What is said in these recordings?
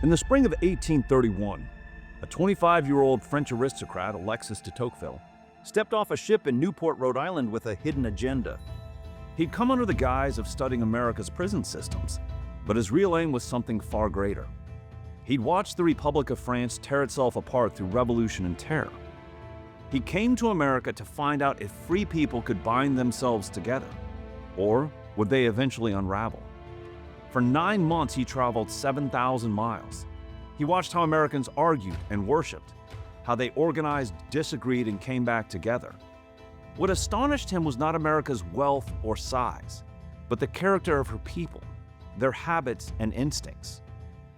In the spring of 1831, a 25-year-old French aristocrat, Alexis de Tocqueville, stepped off a ship in Newport, Rhode Island with a hidden agenda. He'd come under the guise of studying America's prison systems, but his real aim was something far greater. He'd watched the Republic of France tear itself apart through revolution and terror. He came to America to find out if free people could bind themselves together, or would they eventually unravel. For 9 months, he traveled 7,000 miles. He watched how Americans argued and worshiped, how they organized, disagreed, and came back together. What astonished him was not America's wealth or size, but the character of her people, their habits and instincts.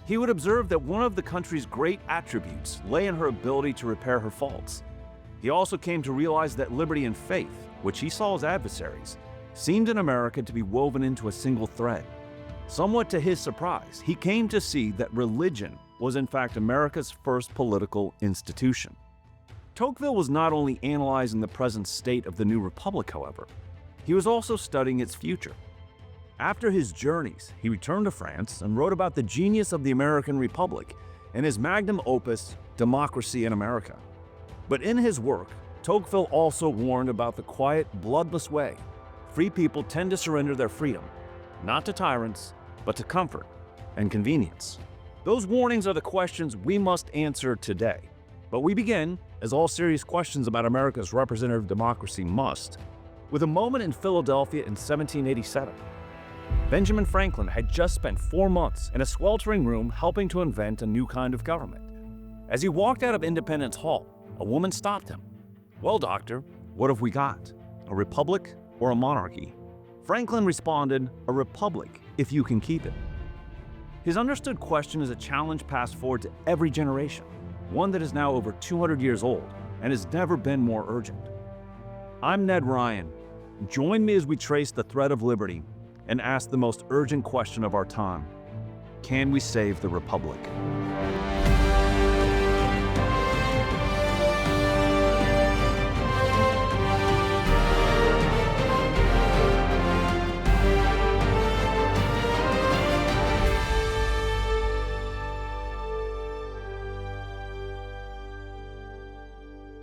He would observe that one of the country's great attributes lay in her ability to repair her faults. He also came to realize that liberty and faith, which he saw as adversaries, seemed in America to be woven into a single thread. Somewhat to his surprise, he came to see that religion was in fact America's first political institution. Tocqueville was not only analyzing the present state of the new republic, however, he was also studying its future. After his journeys, he returned to France and wrote about the genius of the American Republic in his magnum opus, Democracy in America. But in his work, Tocqueville also warned about the quiet, bloodless way free people tend to surrender their freedom, not to tyrants, but to comfort and convenience. Those warnings are the questions we must answer today. But we begin, as all serious questions about America's representative democracy must, with a moment in Philadelphia in 1787. Benjamin Franklin had just spent 4 months in a sweltering room helping to invent a new kind of government. As he walked out of Independence Hall, a woman stopped him. "Well, doctor, what have we got? A republic or a monarchy?" Franklin responded, "A republic, if you can keep it." His understood question is a challenge passed forward to every generation, one that is now over 200 years old and has never been more urgent. I'm Ned Ryun. Join me as we trace the thread of liberty and ask the most urgent question of our time: can we save the republic?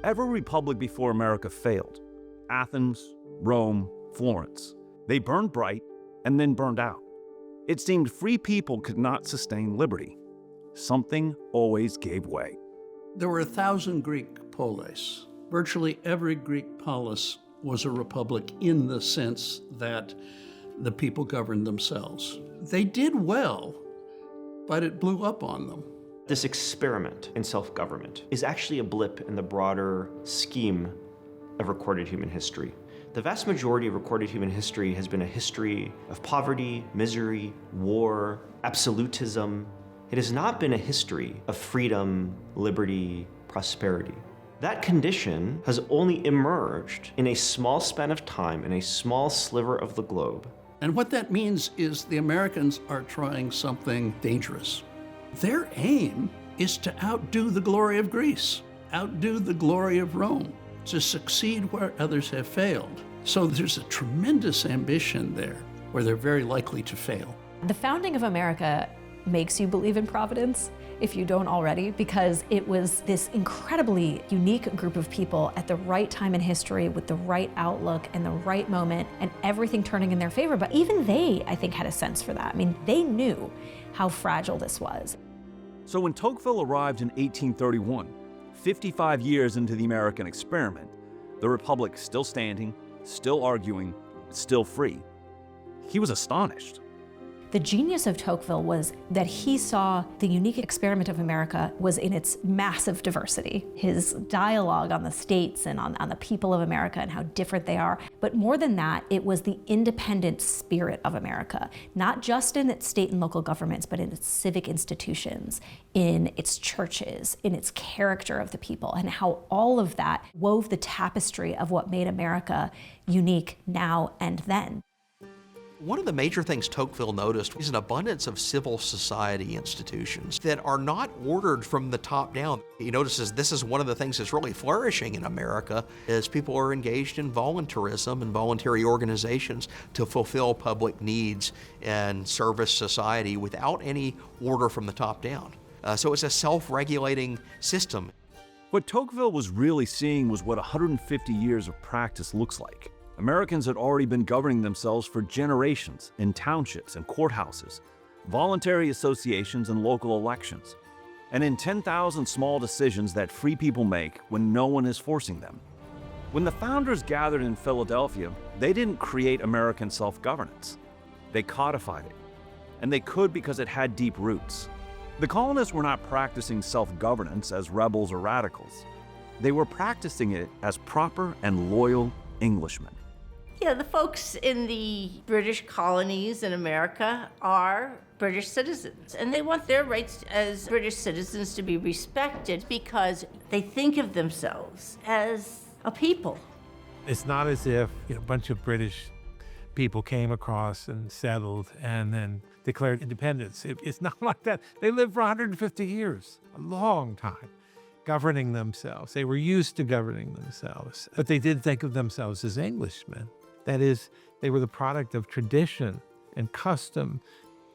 Every republic before America failed. Athens, Rome, Florence. They burned bright and then burned out. It seemed free people could not sustain liberty. Something always gave way. There were 1,000 Greek polis. Virtually every Greek polis was a republic in the sense that the people governed themselves. They did well, but it blew up on them. This experiment in self-government is actually a blip in the broader scheme of recorded human history. The vast majority of recorded human history has been a history of poverty, misery, war, absolutism. It has not been a history of freedom, liberty, prosperity. That condition has only emerged in a small span of time, in a small sliver of the globe. And what that means is the Americans are trying something dangerous. Their aim is to outdo the glory of Greece, outdo the glory of Rome, to succeed where others have failed. So there's a tremendous ambition there where they're very likely to fail. The founding of America makes you believe in Providence, if you don't already, because it was this incredibly unique group of people at the right time in history with the right outlook and the right moment and everything turning in their favor. But even they, I think, had a sense for that. I mean, they knew how fragile this was. So when Tocqueville arrived in 1831, 55 years into the American experiment, the Republic still standing, still arguing, still free, he was astonished. The genius of Tocqueville was that he saw the unique experiment of America was in its massive diversity. His dialogue on the states and on the people of America and how different they are. But more than that, it was the independent spirit of America, not just in its state and local governments, but in its civic institutions, in its churches, in its character of the people, and how all of that wove the tapestry of what made America unique now and then. One of the major things Tocqueville noticed is an abundance of civil society institutions that are not ordered from the top down. He notices this is one of the things that's really flourishing in America is people are engaged in voluntarism and voluntary organizations to fulfill public needs and service society without any order from the top down. So it's a self-regulating system. What Tocqueville was really seeing was what 150 years of practice looks like. Americans had already been governing themselves for generations in townships and courthouses, voluntary associations and local elections, and in 10,000 small decisions that free people make when no one is forcing them. When the founders gathered in Philadelphia, they didn't create American self-governance. They codified it, and they could because it had deep roots. The colonists were not practicing self-governance as rebels or radicals. They were practicing it as proper and loyal Englishmen. Yeah, the folks in the British colonies in America are British citizens, and they want their rights as British citizens to be respected because they think of themselves as a people. It's not as if a bunch of British people came across and settled and then declared independence. It's not like that. They lived for 150 years, a long time, governing themselves. They were used to governing themselves, but they did think of themselves as Englishmen. That is, they were the product of tradition and custom,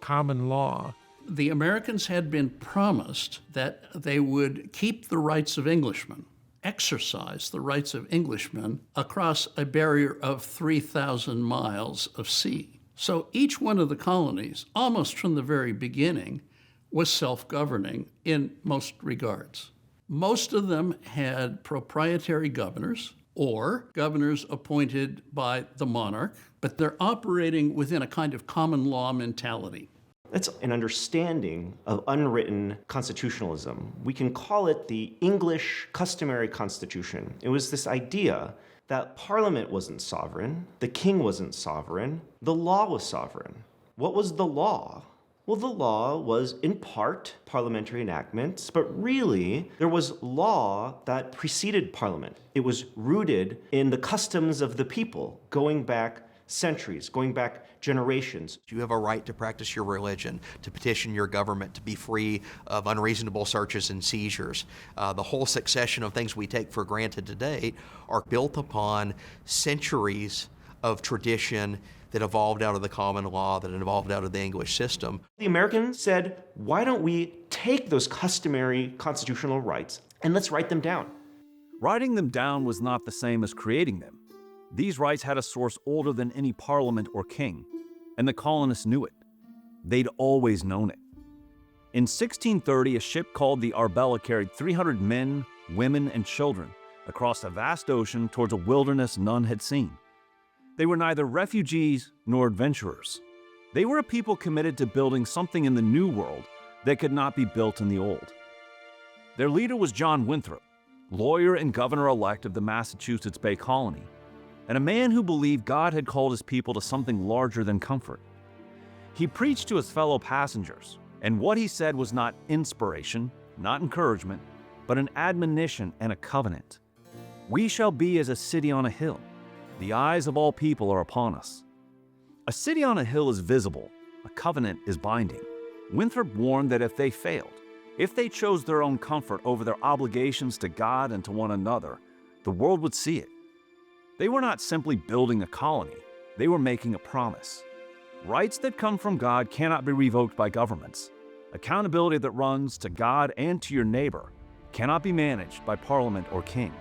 common law. The Americans had been promised that they would keep the rights of Englishmen, exercise the rights of Englishmen across a barrier of 3,000 miles of sea. So each one of the colonies, almost from the very beginning, was self-governing in most regards. Most of them had proprietary governors or governors appointed by the monarch, but they're operating within a kind of common law mentality. That's an understanding of unwritten constitutionalism. We can call it the English customary constitution. It was this idea that Parliament wasn't sovereign, the king wasn't sovereign, the law was sovereign. What was the law? Well, the law was in part parliamentary enactments, but really there was law that preceded Parliament. It was rooted in the customs of the people, going back centuries, going back generations. You have a right to practice your religion, to petition your government, to be free of unreasonable searches and seizures. The whole succession of things we take for granted today are built upon centuries of tradition that evolved out of the common law, that evolved out of the English system. The Americans said, why don't we take those customary constitutional rights and let's write them down? Writing them down was not the same as creating them. These rights had a source older than any parliament or king, and the colonists knew it. They'd always known it. In 1630, a ship called the Arbella carried 300 men, women, and children across a vast ocean towards a wilderness none had seen. They were neither refugees nor adventurers. They were a people committed to building something in the New World that could not be built in the Old. Their leader was John Winthrop, lawyer and governor-elect of the Massachusetts Bay Colony, and a man who believed God had called his people to something larger than comfort. He preached to his fellow passengers, and what he said was not inspiration, not encouragement, but an admonition and a covenant. We shall be as a city on a hill. The eyes of all people are upon us. A city on a hill is visible. A covenant is binding. Winthrop warned that if they failed, if they chose their own comfort over their obligations to God and to one another, the world would see it. They were not simply building a colony. They were making a promise. Rights that come from God cannot be revoked by governments. Accountability that runs to God and to your neighbor cannot be managed by parliament or king.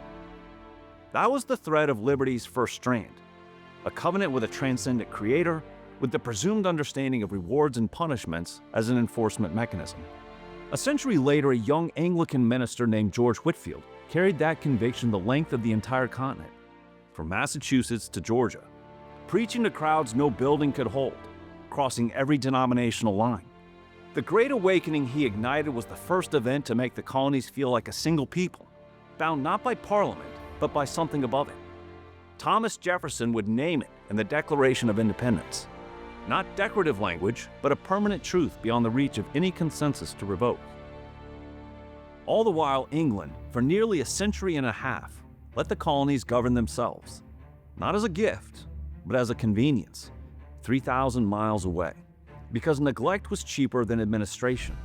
That was the thread of liberty's first strand, a covenant with a transcendent creator with the presumed understanding of rewards and punishments as an enforcement mechanism. A century later, a young Anglican minister named George Whitefield carried that conviction the length of the entire continent, from Massachusetts to Georgia, preaching to crowds no building could hold, crossing every denominational line. The Great Awakening he ignited was the first event to make the colonies feel like a single people, bound not by Parliament, but by something above it. Thomas Jefferson would name it in the Declaration of Independence. Not decorative language, but a permanent truth beyond the reach of any consensus to revoke. All the while, England, for nearly a century and a half, let the colonies govern themselves, not as a gift, but as a convenience, 3,000 miles away, because neglect was cheaper than administration.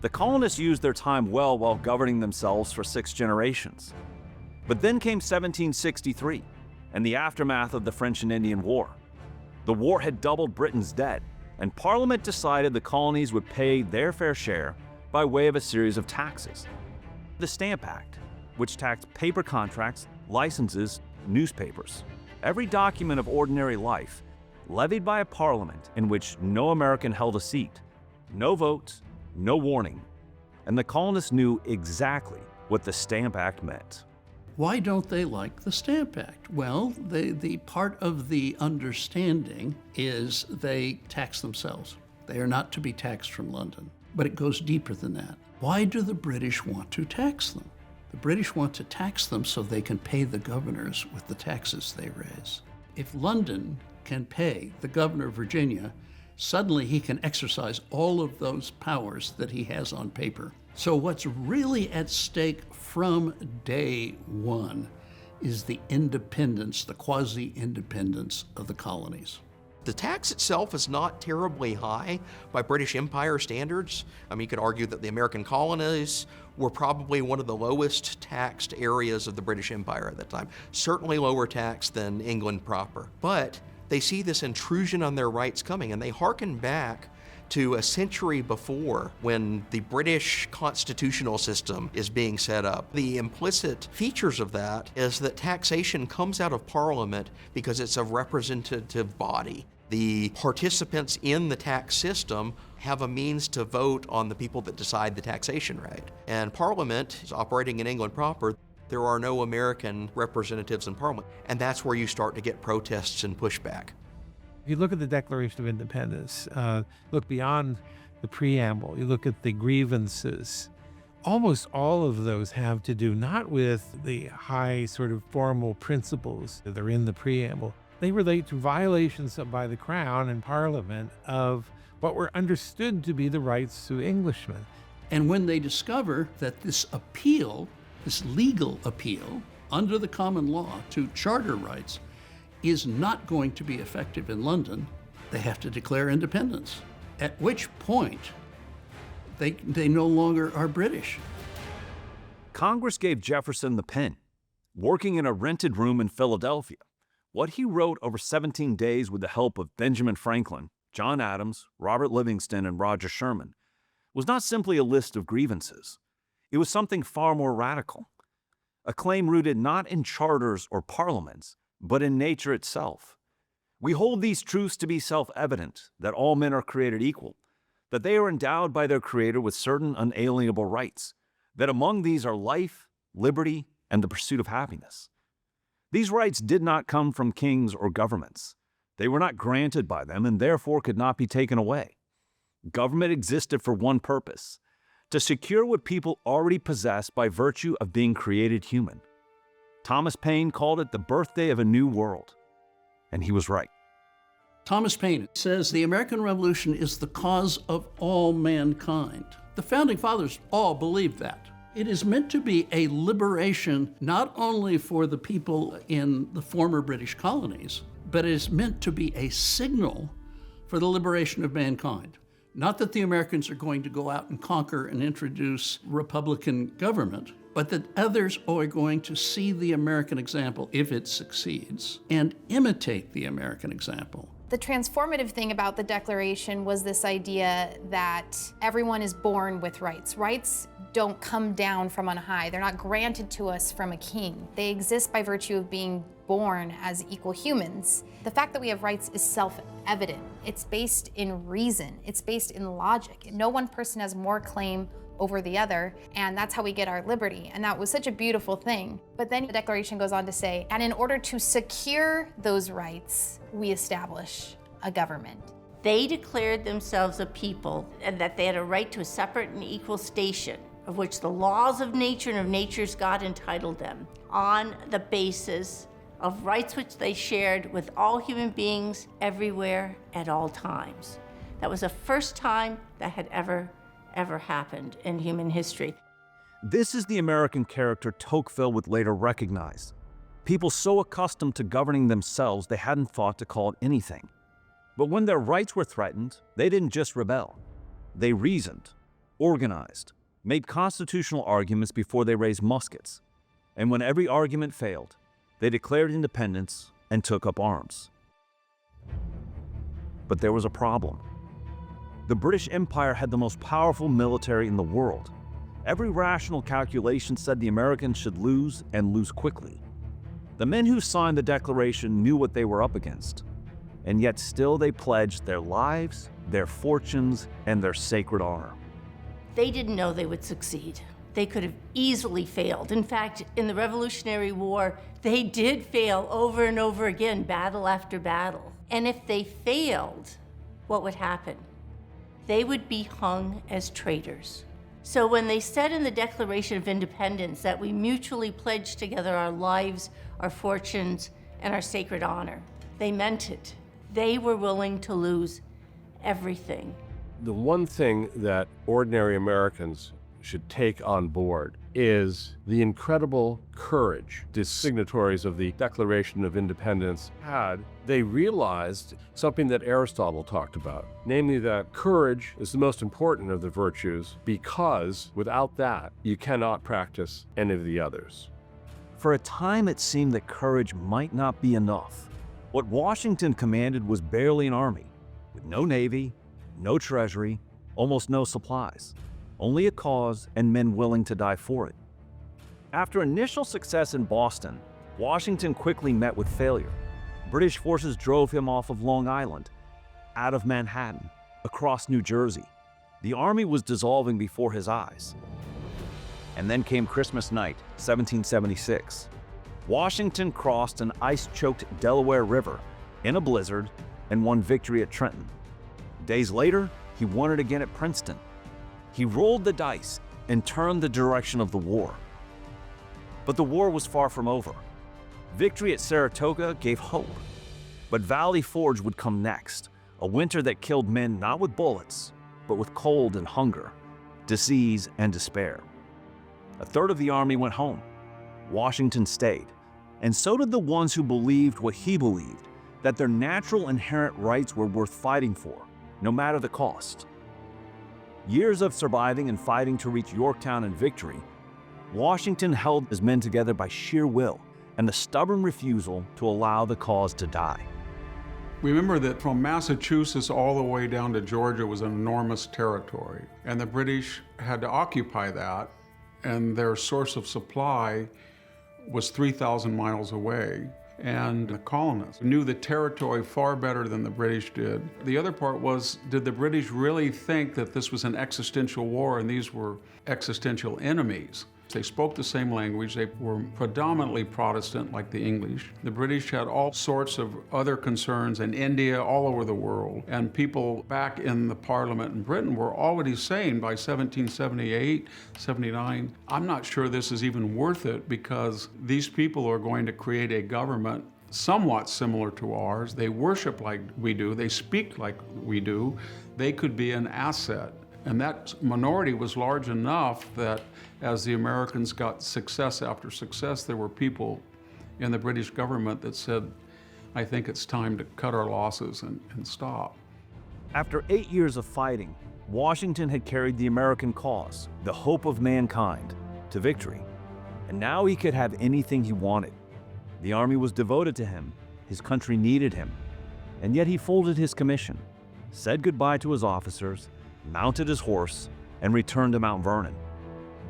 The colonists used their time well while governing themselves for 6 generations. But then came 1763 and the aftermath of the French and Indian War. The war had doubled Britain's debt, and Parliament decided the colonies would pay their fair share by way of a series of taxes. The Stamp Act, which taxed paper contracts, licenses, newspapers, every document of ordinary life, levied by a parliament in which no American held a seat, no votes, no warning, and the colonists knew exactly what the Stamp Act meant. Why don't they like the Stamp Act? Well, the part of the understanding is they tax themselves. They are not to be taxed from London, but it goes deeper than that. Why do the British want to tax them? The British want to tax them so they can pay the governors with the taxes they raise. If London can pay the governor of Virginia, suddenly he can exercise all of those powers that he has on paper. So what's really at stake from day one is the independence, the quasi-independence of the colonies. The tax itself is not terribly high by British Empire standards. I mean, you could argue that the American colonies were probably one of the lowest taxed areas of the British Empire at that time. Certainly lower tax than England proper. But they see this intrusion on their rights coming, and they hearken back to a century before when the British constitutional system is being set up. The implicit features of that is that taxation comes out of Parliament because it's a representative body. The participants in the tax system have a means to vote on the people that decide the taxation rate. And Parliament is operating in England proper. There are no American representatives in Parliament, and that's where you start to get protests and pushback. If you look at the Declaration of Independence, look beyond the preamble, you look at the grievances, almost all of those have to do not with the high sort of formal principles that are in the preamble. They relate to violations by the Crown and Parliament of what were understood to be the rights to Englishmen. And when they discover that this appeal, this legal appeal under the common law to charter rights, is not going to be effective in London, they have to declare independence, at which point they no longer are British. Congress gave Jefferson the pen, working in a rented room in Philadelphia. What he wrote over 17 days with the help of Benjamin Franklin, John Adams, Robert Livingston, and Roger Sherman was not simply a list of grievances. It was something far more radical, a claim rooted not in charters or parliaments, but in nature itself. We hold these truths to be self-evident, that all men are created equal, that they are endowed by their Creator with certain unalienable rights, that among these are life, liberty, and the pursuit of happiness. These rights did not come from kings or governments. They were not granted by them and therefore could not be taken away. Government existed for one purpose: to secure what people already possess by virtue of being created human. Thomas Paine called it the birthday of a new world, and he was right. Thomas Paine says the American Revolution is the cause of all mankind. The Founding Fathers all believed that. It is meant to be a liberation not only for the people in the former British colonies, but it is meant to be a signal for the liberation of mankind. Not that the Americans are going to go out and conquer and introduce Republican government, but that others are going to see the American example, if it succeeds, and imitate the American example. The transformative thing about the Declaration was this idea that everyone is born with rights. Rights don't come down from on high. They're not granted to us from a king. They exist by virtue of being born as equal humans. The fact that we have rights is self-evident. It's based in reason. It's based in logic. No one person has more claim over the other, and that's how we get our liberty. And that was such a beautiful thing. But then the Declaration goes on to say, and in order to secure those rights, we establish a government. They declared themselves a people and that they had a right to a separate and equal station, of which the laws of nature and of nature's God entitled them, on the basis of rights which they shared with all human beings everywhere at all times. That was the first time that had ever happened in human history. This is the American character Tocqueville would later recognize. People so accustomed to governing themselves they hadn't thought to call it anything. But when their rights were threatened, they didn't just rebel. They reasoned, organized, made constitutional arguments before they raised muskets. And when every argument failed, they declared independence and took up arms. But there was a problem. The British Empire had the most powerful military in the world. Every rational calculation said the Americans should lose and lose quickly. The men who signed the Declaration knew what they were up against, and yet still they pledged their lives, their fortunes, and their sacred honor. They didn't know they would succeed. They could have easily failed. In fact, in the Revolutionary War, they did fail over and over again, battle after battle. And if they failed, what would happen? They would be hung as traitors. So when they said in the Declaration of Independence that we mutually pledge together our lives, our fortunes, and our sacred honor, they meant it. They were willing to lose everything. The one thing that ordinary Americans should take on board is the incredible courage the signatories of the Declaration of Independence had. They realized something that Aristotle talked about, namely that courage is the most important of the virtues because without that, you cannot practice any of the others. For a time, it seemed that courage might not be enough. What Washington commanded was barely an army, with no navy, no treasury, almost no supplies. Only a cause and men willing to die for it. After initial success in Boston, Washington quickly met with failure. British forces drove him off of Long Island, out of Manhattan, across New Jersey. The army was dissolving before his eyes. And then came Christmas night, 1776. Washington crossed an ice-choked Delaware River in a blizzard and won victory at Trenton. Days later, he won it again at Princeton. He rolled the dice and turned the direction of the war. But the war was far from over. Victory at Saratoga gave hope. But Valley Forge would come next, a winter that killed men not with bullets, but with cold and hunger, disease and despair. A third of the army went home. Washington stayed, and so did the ones who believed what he believed, that their natural inherent rights were worth fighting for, no matter the cost. Years of surviving and fighting to reach Yorktown and victory, Washington held his men together by sheer will and the stubborn refusal to allow the cause to die. Remember that from Massachusetts all the way down to Georgia was an enormous territory, and the British had to occupy that, and their source of supply was 3,000 miles away. And the colonists knew the territory far better than the British did. The other part was, did the British really think that this was an existential war and these were existential enemies? They spoke the same language. They were predominantly Protestant, like the English. The British had all sorts of other concerns in India, all over the world. And people back in the Parliament in Britain were already saying by 1778, 79, I'm not sure this is even worth it because these people are going to create a government somewhat similar to ours. They worship like we do. They speak like we do. They could be an asset. And that minority was large enough that as the Americans got success after success, there were people in the British government that said, I think it's time to cut our losses and stop. After 8 years of fighting, Washington had carried the American cause, the hope of mankind, to victory. And now he could have anything he wanted. The army was devoted to him, his country needed him, and yet he folded his commission, said goodbye to his officers, mounted his horse, and returned to Mount Vernon.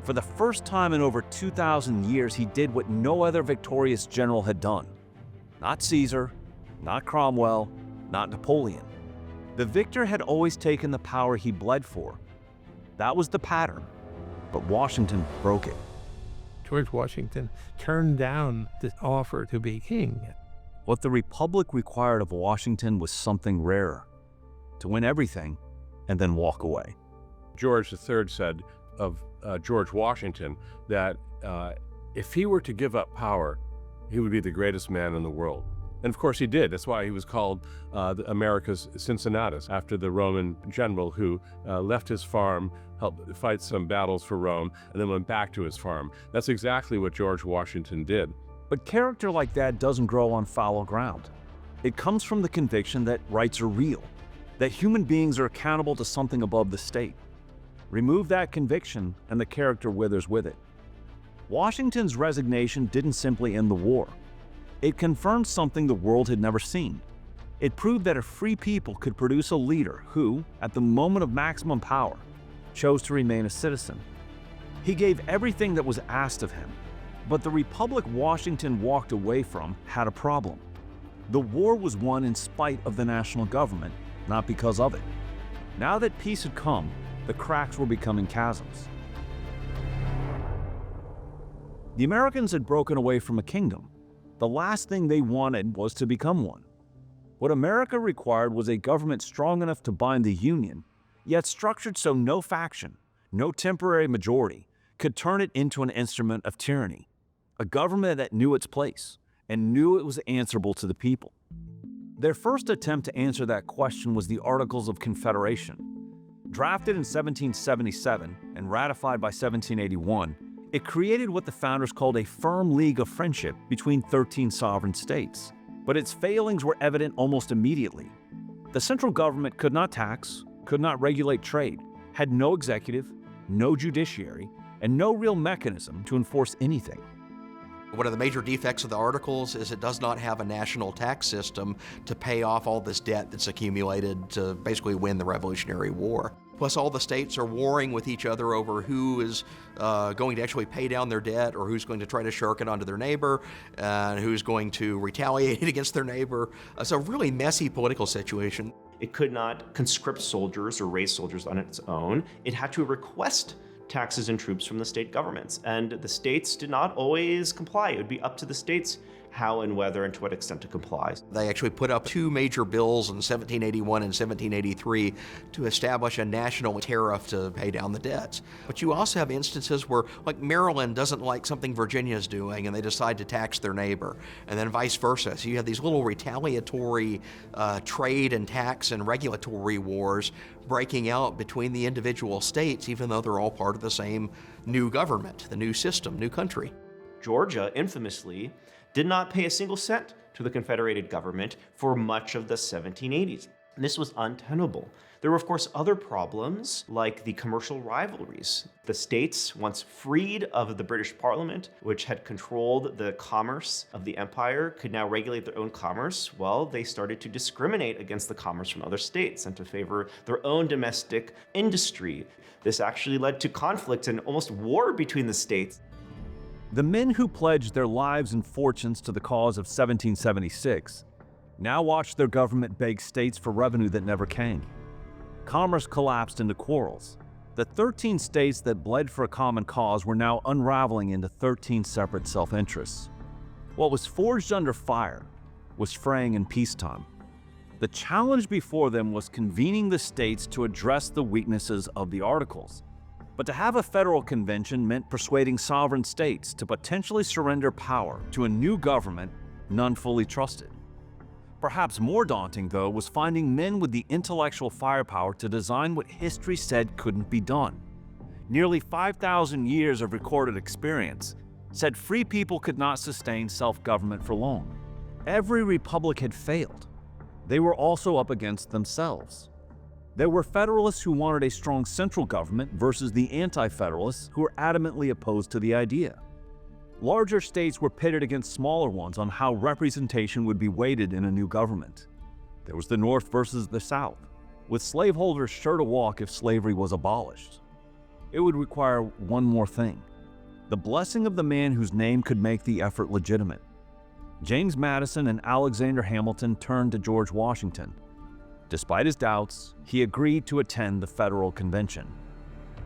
For the first time in over 2,000 years, he did what no other victorious general had done. Not Caesar, not Cromwell, not Napoleon. The victor had always taken the power he bled for. That was the pattern, but Washington broke it. George Washington turned down the offer to be king. What the Republic required of Washington was something rarer, to win everything and then walk away. George III said of George Washington that if he were to give up power, he would be the greatest man in the world. And of course he did. That's why he was called America's Cincinnatus, after the Roman general who left his farm, helped fight some battles for Rome, and then went back to his farm. That's exactly what George Washington did. But character like that doesn't grow on fallow ground. It comes from the conviction that rights are real, that human beings are accountable to something above the state. Remove that conviction and the character withers with it. Washington's resignation didn't simply end the war. It confirmed something the world had never seen. It proved that a free people could produce a leader who, at the moment of maximum power, chose to remain a citizen. He gave everything that was asked of him, but the republic Washington walked away from had a problem. The war was won in spite of the national government, not because of it. Now that peace had come, the cracks were becoming chasms. The Americans had broken away from a kingdom. The last thing they wanted was to become one. What America required was a government strong enough to bind the Union, yet structured so no faction, no temporary majority, could turn it into an instrument of tyranny. A government that knew its place and knew it was answerable to the people. Their first attempt to answer that question was the Articles of Confederation. Drafted in 1777 and ratified by 1781, it created what the founders called a firm league of friendship between 13 sovereign states. But its failings were evident almost immediately. The central government could not tax, could not regulate trade, had no executive, no judiciary, and no real mechanism to enforce anything. One of the major defects of the Articles is it does not have a national tax system to pay off all this debt that's accumulated to basically win the Revolutionary War. Plus, all the states are warring with each other over who is going to actually pay down their debt or who's going to try to shirk it onto their neighbor and who's going to retaliate against their neighbor. It's a really messy political situation. It could not conscript soldiers or raise soldiers on its own. It had to request taxes and troops from the state governments, and the states did not always comply. It would be up to the states how and whether and to what extent to comply. They actually put up two major bills in 1781 and 1783 to establish a national tariff to pay down the debts. But you also have instances where, like, Maryland doesn't like something Virginia's doing and they decide to tax their neighbor, and then vice versa. So you have these little retaliatory trade and tax and regulatory wars breaking out between the individual states, even though they're all part of the same new government, the new system, new country. Georgia, infamously, did not pay a single cent to the Confederated government for much of the 1780s. And this was untenable. There were, of course, other problems, like the commercial rivalries. The states, once freed of the British Parliament, which had controlled the commerce of the empire, could now regulate their own commerce. Well, they started to discriminate against the commerce from other states and to favor their own domestic industry. This actually led to conflict and almost war between the states. The men who pledged their lives and fortunes to the cause of 1776 now watched their government beg states for revenue that never came. Commerce collapsed into quarrels. The 13 states that bled for a common cause were now unraveling into 13 separate self-interests. What was forged under fire was fraying in peacetime. The challenge before them was convening the states to address the weaknesses of the Articles. But to have a federal convention meant persuading sovereign states to potentially surrender power to a new government none fully trusted. Perhaps more daunting, though, was finding men with the intellectual firepower to design what history said couldn't be done. Nearly 5,000 years of recorded experience said free people could not sustain self-government for long. Every republic had failed. They were also up against themselves. There were Federalists who wanted a strong central government versus the Anti-Federalists who were adamantly opposed to the idea. Larger states were pitted against smaller ones on how representation would be weighted in a new government. There was the North versus the South, with slaveholders sure to walk if slavery was abolished. It would require one more thing: the blessing of the man whose name could make the effort legitimate. James Madison and Alexander Hamilton turned to George Washington. Despite his doubts, he agreed to attend the Federal Convention.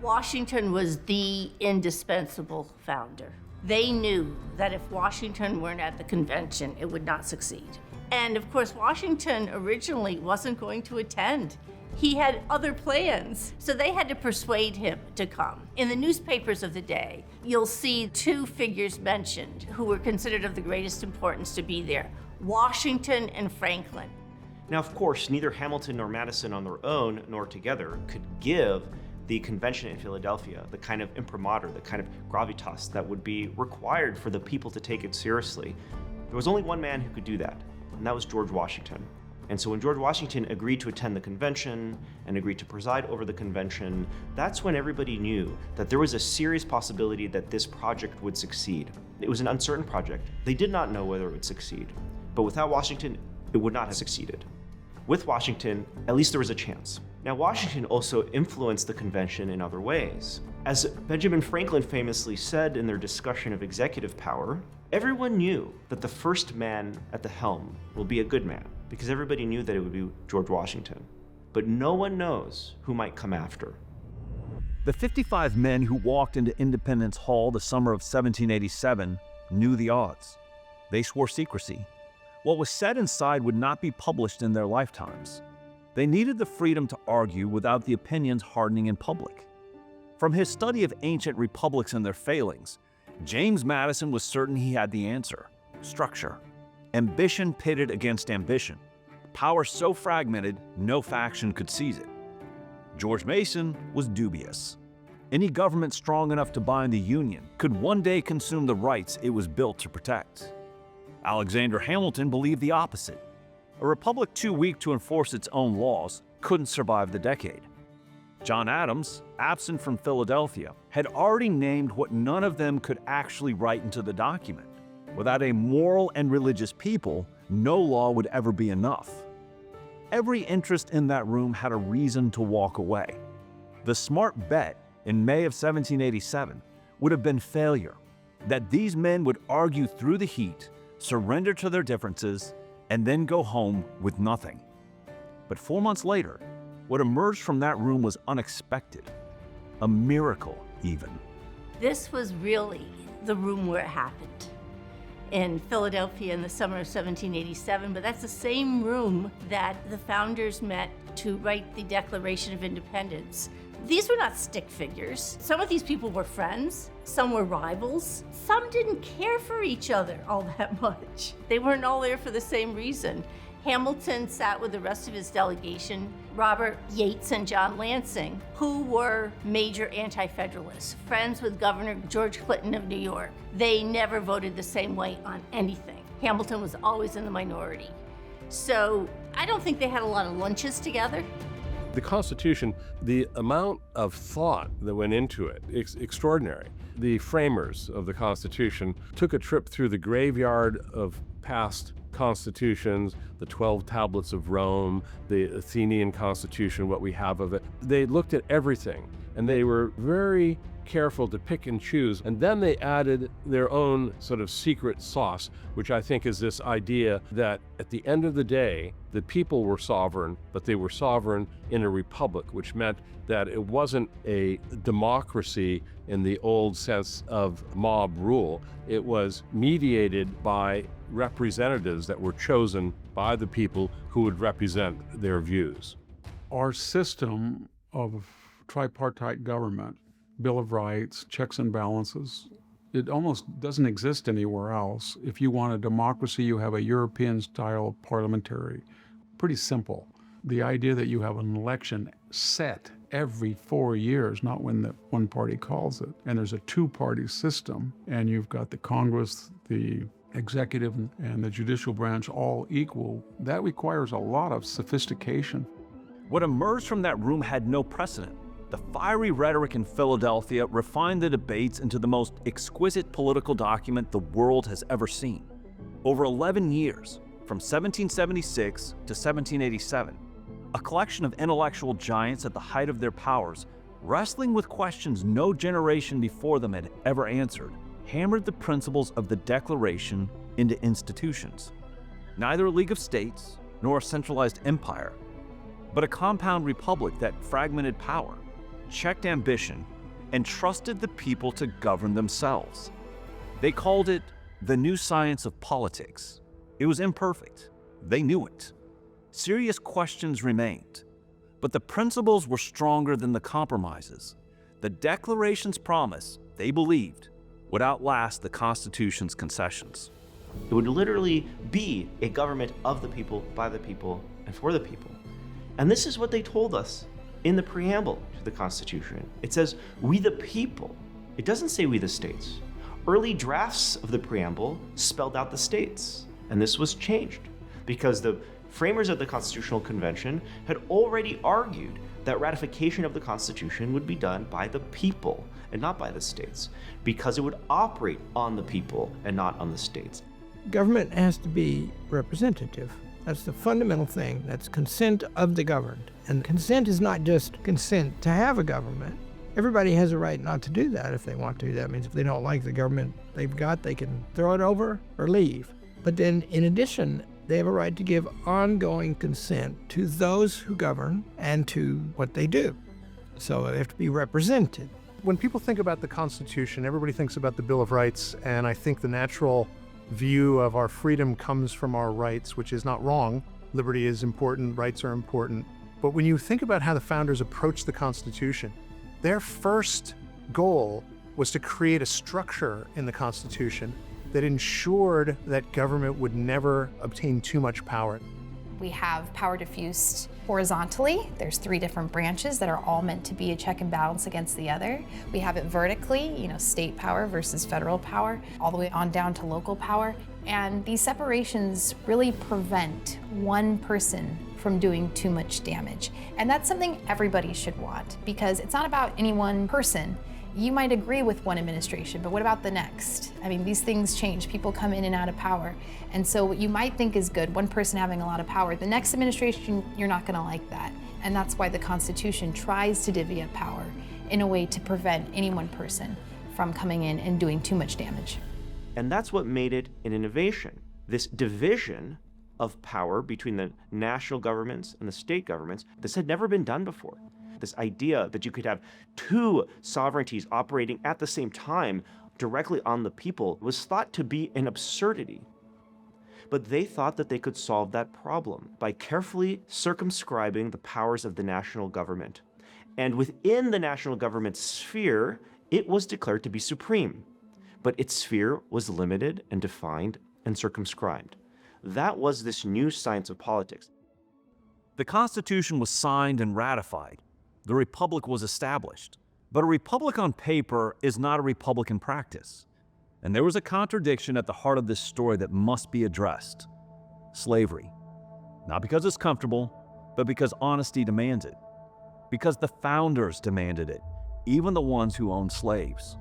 Washington was the indispensable founder. They knew that if Washington weren't at the convention, it would not succeed. And of course, Washington originally wasn't going to attend. He had other plans, so they had to persuade him to come. In the newspapers of the day, you'll see two figures mentioned who were considered of the greatest importance to be there: Washington and Franklin. Now, of course, neither Hamilton nor Madison on their own nor together could give the convention in Philadelphia the kind of imprimatur, the kind of gravitas that would be required for the people to take it seriously. There was only one man who could do that, and that was George Washington. And so when George Washington agreed to attend the convention and agreed to preside over the convention, that's when everybody knew that there was a serious possibility that this project would succeed. It was an uncertain project. They did not know whether it would succeed, but without Washington, it would not have succeeded. with Washington, at least there was a chance. Now, Washington also influenced the convention in other ways. As Benjamin Franklin famously said in their discussion of executive power, everyone knew that the first man at the helm will be a good man, because everybody knew that it would be George Washington. But no one knows who might come after. The 55 men who walked into Independence Hall the summer of 1787 knew the odds. They swore secrecy. What was said inside would not be published in their lifetimes. They needed the freedom to argue without the opinions hardening in public. From his study of ancient republics and their failings, James Madison was certain he had the answer: structure. Ambition pitted against ambition. Power so fragmented, no faction could seize it. George Mason was dubious. Any government strong enough to bind the Union could one day consume the rights it was built to protect. Alexander Hamilton believed the opposite. A republic too weak to enforce its own laws couldn't survive the decade. John Adams, absent from Philadelphia, had already named what none of them could actually write into the document. Without a moral and religious people, no law would ever be enough. Every interest in that room had a reason to walk away. The smart bet in May of 1787 would have been failure, that these men would argue through the heat, surrender to their differences, and then go home with nothing. But 4 months later, what emerged from that room was unexpected, a miracle even. This was really the room where it happened, in Philadelphia in the summer of 1787, but that's the same room that the founders met to write the Declaration of Independence. These were not stick figures. Some of these people were friends, some were rivals, some didn't care for each other all that much. They weren't all there for the same reason. Hamilton sat with the rest of his delegation, Robert Yates and John Lansing, who were major anti-federalists, friends with Governor George Clinton of New York. They never voted the same way on anything. Hamilton was always in the minority. So I don't think they had a lot of lunches together. The Constitution, the amount of thought that went into it, is extraordinary. The framers of the Constitution took a trip through the graveyard of past constitutions, the 12 tablets of Rome, the Athenian Constitution, what we have of it. They looked at everything, and they were very careful to pick and choose. And then they added their own sort of secret sauce, which I think is this idea that at the end of the day, the people were sovereign, but they were sovereign in a republic, which meant that it wasn't a democracy in the old sense of mob rule. It was mediated by representatives that were chosen by the people who would represent their views. Our system of tripartite government, Bill of Rights, checks and balances, it almost doesn't exist anywhere else. If you want a democracy, you have a European-style parliamentary. Pretty simple. The idea that you have an election set every 4 years, not when the one party calls it, and there's a two-party system, and you've got the Congress, the executive, and the judicial branch all equal, that requires a lot of sophistication. What emerged from that room had no precedent. The fiery rhetoric in Philadelphia refined the debates into the most exquisite political document the world has ever seen. Over 11 years, from 1776 to 1787, a collection of intellectual giants at the height of their powers, wrestling with questions no generation before them had ever answered, hammered the principles of the Declaration into institutions. Neither a League of States nor a centralized empire, but a compound republic that fragmented power, checked ambition, and trusted the people to govern themselves. They called it the new science of politics. It was imperfect. They knew it. Serious questions remained, but the principles were stronger than the compromises. The Declaration's promise, they believed, would outlast the Constitution's concessions. It would literally be a government of the people, by the people, and for the people. And this is what they told us in the preamble to the Constitution. It says, "We the people." It doesn't say "we the states." Early drafts of the preamble spelled out the states, and this was changed because the framers of the Constitutional Convention had already argued that ratification of the Constitution would be done by the people and not by the states, because it would operate on the people and not on the states. Government has to be representative. That's the fundamental thing. That's consent of the governed. And consent is not just consent to have a government. Everybody has a right not to do that if they want to. That means if they don't like the government they've got, they can throw it over or leave. But then, in addition, they have a right to give ongoing consent to those who govern and to what they do. So they have to be represented. When people think about the Constitution, everybody thinks about the Bill of Rights, and I think the natural view of our freedom comes from our rights, which is not wrong. Liberty is important, rights are important. But when you think about how the founders approached the Constitution, their first goal was to create a structure in the Constitution that ensured that government would never obtain too much power. We have power diffused horizontally. There's 3 different branches that are all meant to be a check and balance against the other. We have it vertically, state power versus federal power, all the way on down to local power. And these separations really prevent one person from doing too much damage. And that's something everybody should want, because it's not about any one person. You might agree with one administration, but what about the next? I mean, these things change. People come in and out of power. And so what you might think is good, one person having a lot of power, the next administration, you're not gonna like that. And that's why the Constitution tries to divvy up power in a way to prevent any one person from coming in and doing too much damage. And that's what made it an innovation. This division of power between the national governments and the state governments, this had never been done before. This idea that you could have 2 sovereignties operating at the same time directly on the people was thought to be an absurdity. But they thought that they could solve that problem by carefully circumscribing the powers of the national government. And within the national government sphere, it was declared to be supreme. But its sphere was limited and defined and circumscribed. That was this new science of politics. The Constitution was signed and ratified. The Republic was established. But a republic on paper is not a republic in practice. And there was a contradiction at the heart of this story that must be addressed. Slavery. Not because it's comfortable, but because honesty demands it. Because the founders demanded it, even the ones who owned slaves.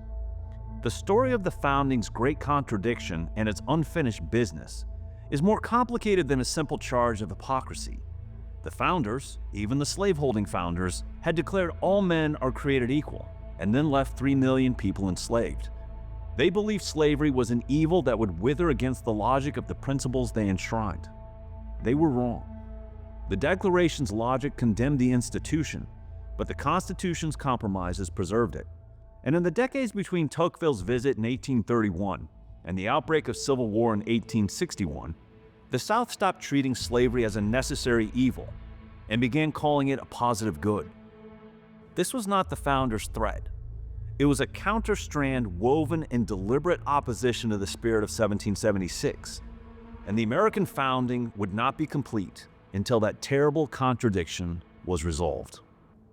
The story of the founding's great contradiction and its unfinished business is more complicated than a simple charge of hypocrisy. The founders, even the slaveholding founders, had declared all men are created equal, and then left 3 million people enslaved. They believed slavery was an evil that would wither against the logic of the principles they enshrined. They were wrong. The Declaration's logic condemned the institution, but the Constitution's compromises preserved it. And in the decades between Tocqueville's visit in 1831 and the outbreak of civil war in 1861, the South stopped treating slavery as a necessary evil and began calling it a positive good. This was not the founders' thread. It was a counter-strand woven in deliberate opposition to the spirit of 1776, and the American founding would not be complete until that terrible contradiction was resolved.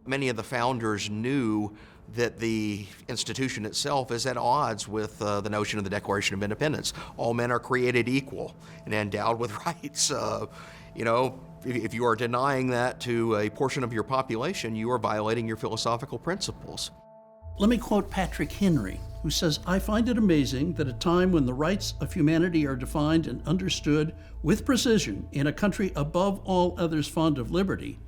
Many of the founders knew that the institution itself is at odds with the notion of the Declaration of Independence. All men are created equal and endowed with rights. If you are denying that to a portion of your population, you are violating your philosophical principles. Let me quote Patrick Henry, who says, "I find it amazing that at a time when the rights of humanity are defined and understood with precision in a country above all others fond of liberty,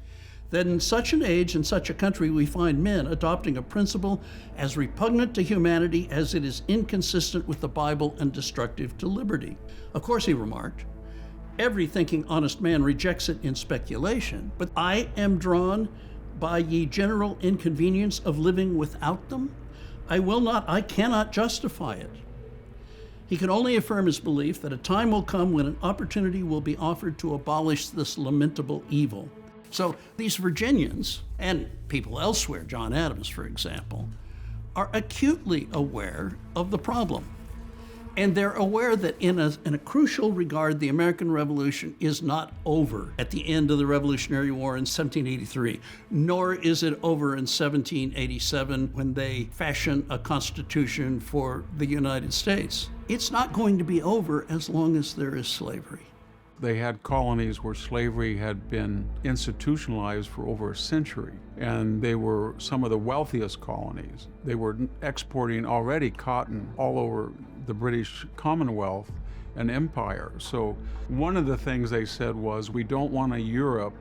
that in such an age and such a country we find men adopting a principle as repugnant to humanity as it is inconsistent with the Bible and destructive to liberty." Of course, he remarked, "Every thinking honest man rejects it in speculation, but I am drawn by ye general inconvenience of living without them. I cannot justify it." He can only affirm his belief that a time will come when an opportunity will be offered to abolish this lamentable evil. So these Virginians, and people elsewhere, John Adams, for example, are acutely aware of the problem. And they're aware that in a crucial regard, the American Revolution is not over at the end of the Revolutionary War in 1783, nor is it over in 1787 when they fashion a constitution for the United States. It's not going to be over as long as there is slavery. They had colonies where slavery had been institutionalized for over a century, and they were some of the wealthiest colonies. They were exporting already cotton all over the British Commonwealth and Empire. So one of the things they said was, we don't want a Europe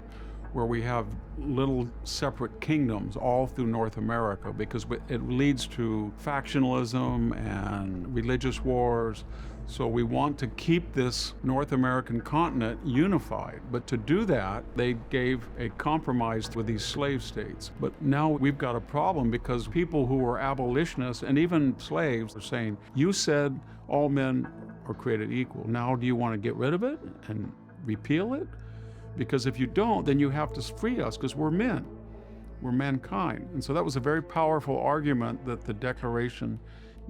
where we have little separate kingdoms all through North America, because it leads to factionalism and religious wars. So we want to keep this North American continent unified. But to do that, they gave a compromise with these slave states. But now we've got a problem, because people who were abolitionists and even slaves are saying, you said all men are created equal. Now do you want to get rid of it and repeal it? Because if you don't, then you have to free us, because we're men. We're mankind. And so that was a very powerful argument that the Declaration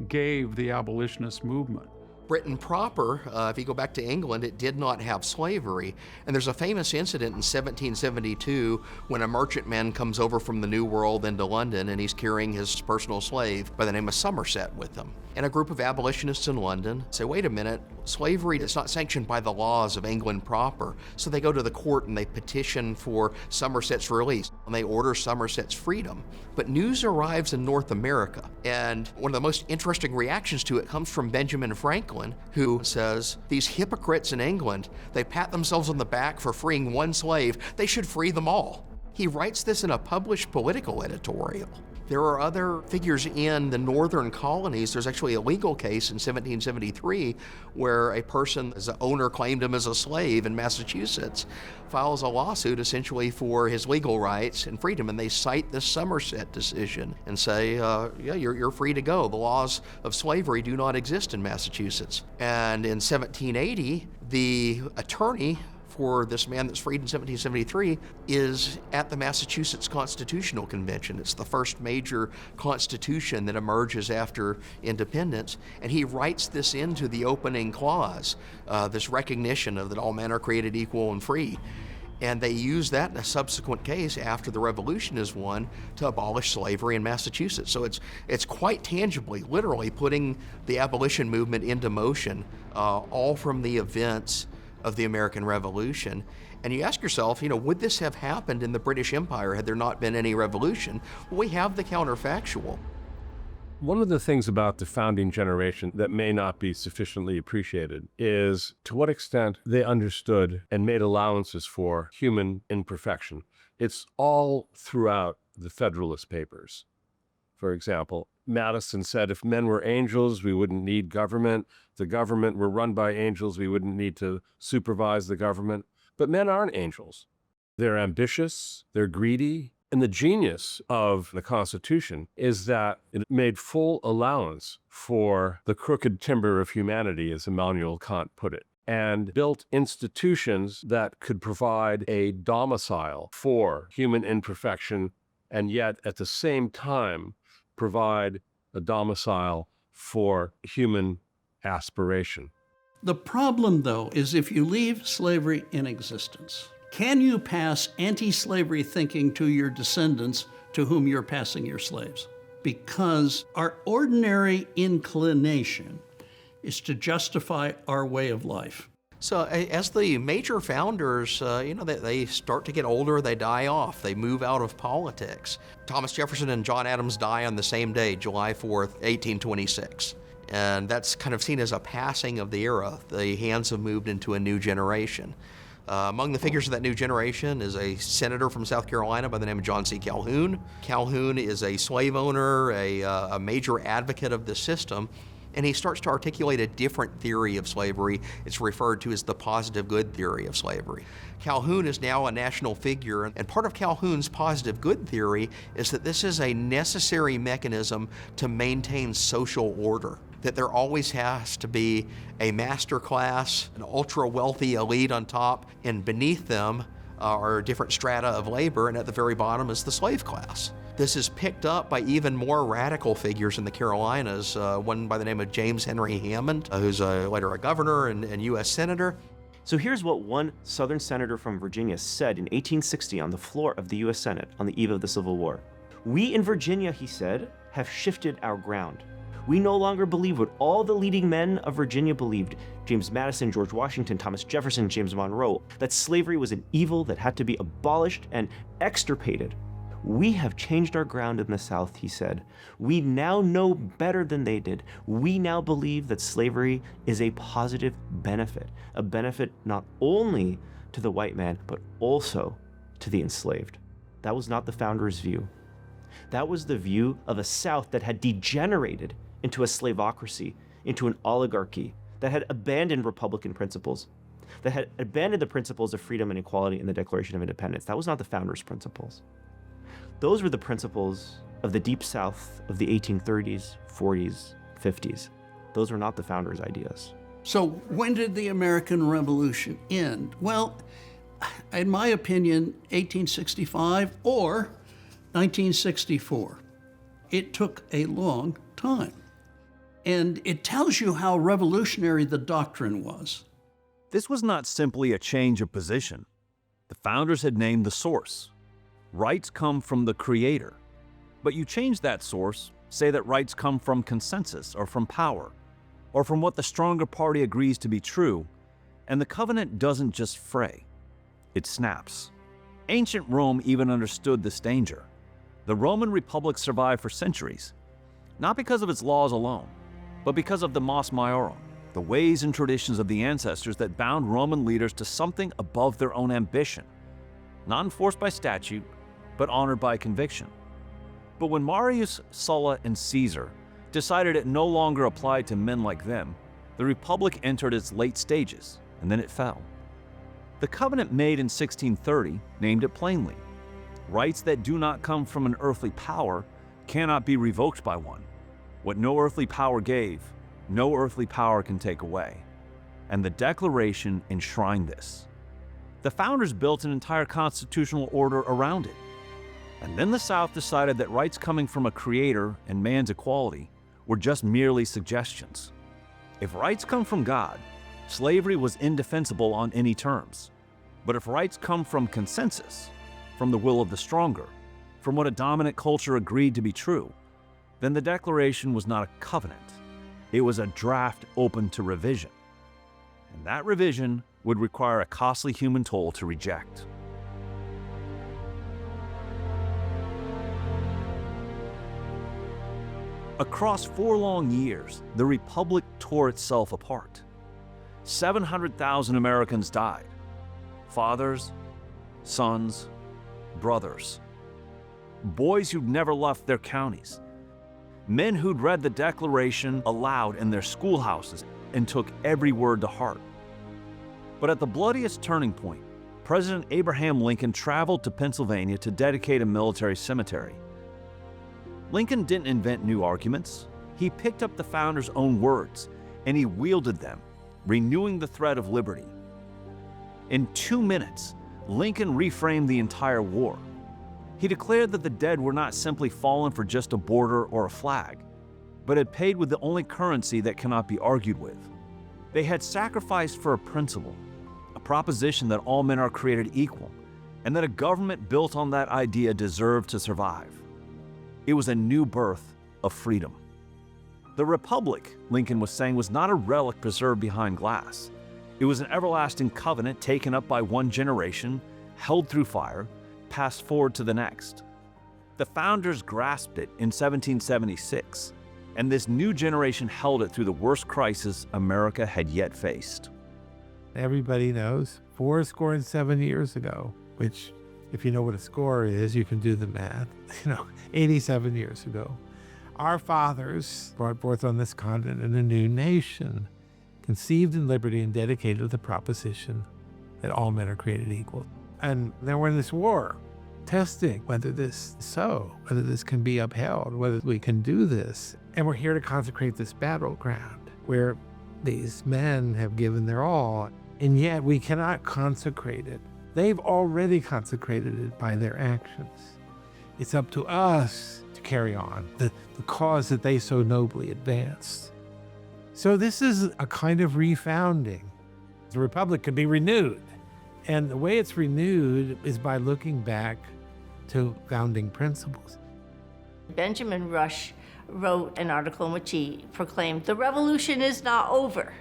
gave the abolitionist movement. Britain proper, if you go back to England, it did not have slavery. And there's a famous incident in 1772 when a merchantman comes over from the New World into London, and he's carrying his personal slave by the name of Somerset with him. And a group of abolitionists in London say, wait a minute, slavery is not sanctioned by the laws of England proper. So they go to the court and they petition for Somerset's release, and they order Somerset's freedom. But news arrives in North America, and one of the most interesting reactions to it comes from Benjamin Franklin, who says, these hypocrites in England, they pat themselves on the back for freeing one slave, they should free them all. He writes this in a published political editorial. There are other figures in the northern colonies. There's actually a legal case in 1773 where a person, as an owner, claimed him as a slave in Massachusetts, files a lawsuit essentially for his legal rights and freedom, and they cite the Somerset decision and say, yeah, you're free to go. The laws of slavery do not exist in Massachusetts. And in 1780, the attorney for this man that's freed in 1773 is at the Massachusetts Constitutional Convention. It's the first major constitution that emerges after independence, and he writes this into the opening clause, this recognition of that all men are created equal and free. And they use that in a subsequent case after the Revolution is won to abolish slavery in Massachusetts. So it's quite tangibly, literally putting the abolition movement into motion, all from the events of the American Revolution. And you ask yourself, would this have happened in the British Empire had there not been any revolution? Well, we have the counterfactual. One of the things about the founding generation that may not be sufficiently appreciated is to what extent they understood and made allowances for human imperfection. It's all throughout the Federalist Papers. For example, Madison said, if men were angels, we wouldn't need government. If the government were run by angels, we wouldn't need to supervise the government. But men aren't angels. They're ambitious, they're greedy. And the genius of the Constitution is that it made full allowance for the crooked timber of humanity, as Immanuel Kant put it, and built institutions that could provide a domicile for human imperfection, and yet at the same time provide a domicile for human aspiration. The problem, though, is if you leave slavery in existence, can you pass anti-slavery thinking to your descendants to whom you're passing your slaves? Because our ordinary inclination is to justify our way of life. So as the major founders, they start to get older, they die off, they move out of politics. Thomas Jefferson and John Adams die on the same day, July 4th, 1826. And that's kind of seen as a passing of the era. The hands have moved into a new generation. Among the figures of that new generation is a senator from South Carolina by the name of John C. Calhoun. Calhoun is a slave owner, a major advocate of the system, and he starts to articulate a different theory of slavery. It's referred to as the positive good theory of slavery. Calhoun is now a national figure, and part of Calhoun's positive good theory is that this is a necessary mechanism to maintain social order, that there always has to be a master class, an ultra-wealthy elite on top, and beneath them are different strata of labor, and at the very bottom is the slave class. This is picked up by even more radical figures in the Carolinas, one by the name of James Henry Hammond, who's later a governor and U.S. senator. So here's what one Southern senator from Virginia said in 1860 on the floor of the U.S. Senate on the eve of the Civil War. "We in Virginia," he said, "have shifted our ground. We no longer believe what all the leading men of Virginia believed, James Madison, George Washington, Thomas Jefferson, James Monroe, that slavery was an evil that had to be abolished and extirpated. "We have changed our ground in the South," he said. "We now know better than they did. We now believe that slavery is a positive benefit, a benefit not only to the white man, but also to the enslaved." That was not the founders' view. That was the view of a South that had degenerated into a slavocracy, into an oligarchy, that had abandoned Republican principles, that had abandoned the principles of freedom and equality in the Declaration of Independence. That was not the founders' principles. Those were the principles of the Deep South of the 1830s, 40s, 50s. Those were not the founders' ideas. So when did the American Revolution end? Well, in my opinion, 1865 or 1964. It took a long time. And it tells you how revolutionary the doctrine was. This was not simply a change of position. The founders had named the source. Rights come from the Creator. But you change that source, say that rights come from consensus or from power, or from what the stronger party agrees to be true, and the covenant doesn't just fray, it snaps. Ancient Rome even understood this danger. The Roman Republic survived for centuries, not because of its laws alone, but because of the mos maiorum, the ways and traditions of the ancestors that bound Roman leaders to something above their own ambition, not enforced by statute, but honored by conviction. But when Marius, Sulla, and Caesar decided it no longer applied to men like them, the Republic entered its late stages, and then it fell. The covenant made in 1630 named it plainly: rights that do not come from an earthly power cannot be revoked by one. What no earthly power gave, no earthly power can take away. And the Declaration enshrined this. The founders built an entire constitutional order around it. And then the South decided that rights coming from a creator and man's equality were just merely suggestions. If rights come from God, slavery was indefensible on any terms. But if rights come from consensus, from the will of the stronger, from what a dominant culture agreed to be true, then the Declaration was not a covenant. It was a draft open to revision. And that revision would require a costly human toll to reject. Across 4 long years, the Republic tore itself apart. 700,000 Americans died. Fathers, sons, brothers. Boys who'd never left their counties. Men who'd read the Declaration aloud in their schoolhouses and took every word to heart. But at the bloodiest turning point, President Abraham Lincoln traveled to Pennsylvania to dedicate a military cemetery. Lincoln didn't invent new arguments. He picked up the founders' own words and he wielded them, renewing the thread of liberty. In 2 minutes, Lincoln reframed the entire war. He declared that the dead were not simply fallen for just a border or a flag, but had paid with the only currency that cannot be argued with. They had sacrificed for a principle, a proposition that all men are created equal, and that a government built on that idea deserved to survive. It was a new birth of freedom. The Republic, Lincoln was saying, was not a relic preserved behind glass. It was an everlasting covenant taken up by one generation, held through fire, passed forward to the next. The founders grasped it in 1776, and this new generation held it through the worst crisis America had yet faced. Everybody knows 77 years ago, which, if you know what a score is, you can do the math. 87 years ago, our fathers brought forth on this continent a new nation, conceived in liberty and dedicated to the proposition that all men are created equal. And then we're in this war, testing whether this is so, whether this can be upheld, whether we can do this. And we're here to consecrate this battleground where these men have given their all, and yet we cannot consecrate it. They've already consecrated it by their actions. It's up to us to carry on the cause that they so nobly advanced. So this is a kind of refounding. The Republic can be renewed. And the way it's renewed is by looking back to founding principles. Benjamin Rush wrote an article in which he proclaimed, "The revolution is not over."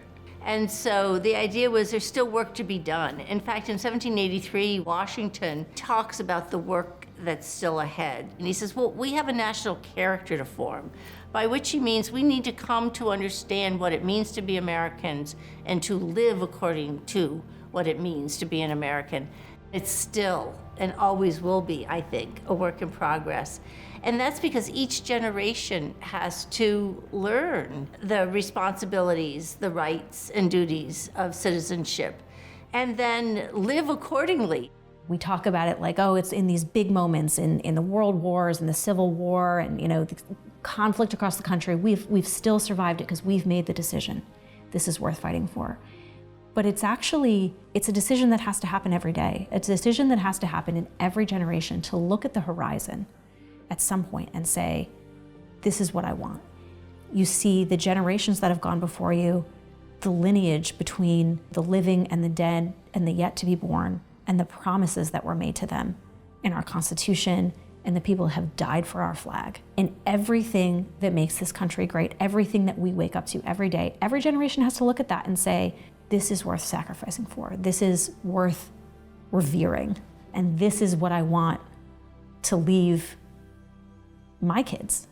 And so the idea was there's still work to be done. In fact, in 1783, Washington talks about the work that's still ahead. And he says, well, we have a national character to form, by which he means we need to come to understand what it means to be Americans and to live according to what it means to be an American. It's still, and always will be, I think, a work in progress. And that's because each generation has to learn the responsibilities, the rights and duties of citizenship, and then live accordingly. We talk about it like, oh, it's in these big moments in the world wars and the Civil War and, the conflict across the country. We've still survived it because we've made the decision. This is worth fighting for. But it's a decision that has to happen every day. It's a decision that has to happen in every generation to look at the horizon at some point and say, this is what I want. You see the generations that have gone before you, the lineage between the living and the dead and the yet to be born, and the promises that were made to them in our Constitution, and the people who have died for our flag. And everything that makes this country great, everything that we wake up to every day, every generation has to look at that and say, this is worth sacrificing for. This is worth revering. And this is what I want to leave my kids.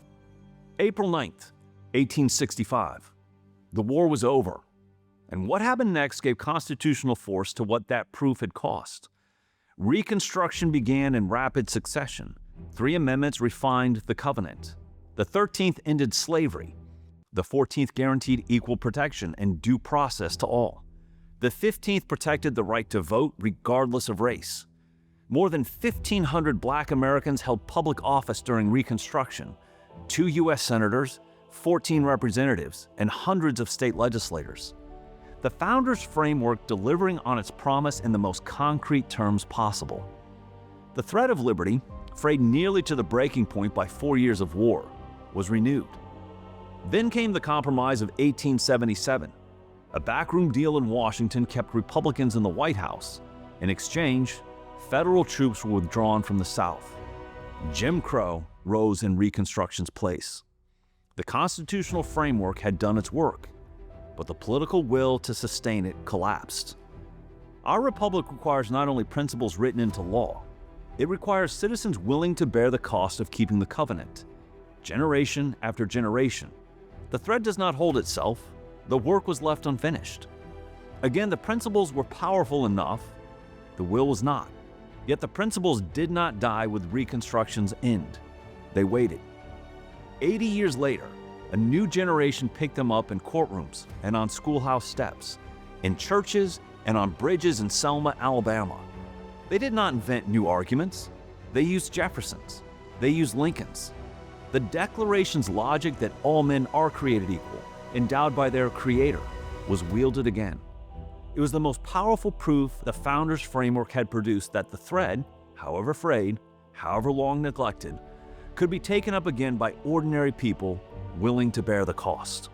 April 9th, 1865. The war was over. And what happened next gave constitutional force to what that proof had cost. Reconstruction began in rapid succession. 3 amendments refined the covenant. The 13th ended slavery. The 14th guaranteed equal protection and due process to all. The 15th protected the right to vote regardless of race. More than 1,500 Black Americans held public office during Reconstruction, 2 U.S. senators, 14 representatives, and hundreds of state legislators. The Founders' framework delivering on its promise in the most concrete terms possible. The thread of liberty, frayed nearly to the breaking point by 4 years of war, was renewed. Then came the Compromise of 1877. A backroom deal in Washington kept Republicans in the White House. In exchange, federal troops were withdrawn from the South. Jim Crow rose in Reconstruction's place. The constitutional framework had done its work, but the political will to sustain it collapsed. Our republic requires not only principles written into law, it requires citizens willing to bear the cost of keeping the covenant, generation after generation. The thread does not hold itself. The work was left unfinished. Again, the principles were powerful enough, the will was not. Yet the principles did not die with Reconstruction's end. They waited. 80 years later, a new generation picked them up in courtrooms and on schoolhouse steps, in churches and on bridges in Selma, Alabama. They did not invent new arguments. They used Jefferson's. They used Lincoln's. The Declaration's logic that all men are created equal, endowed by their Creator, was wielded again. It was the most powerful proof the Founders' framework had produced that the thread, however frayed, however long neglected, could be taken up again by ordinary people willing to bear the cost.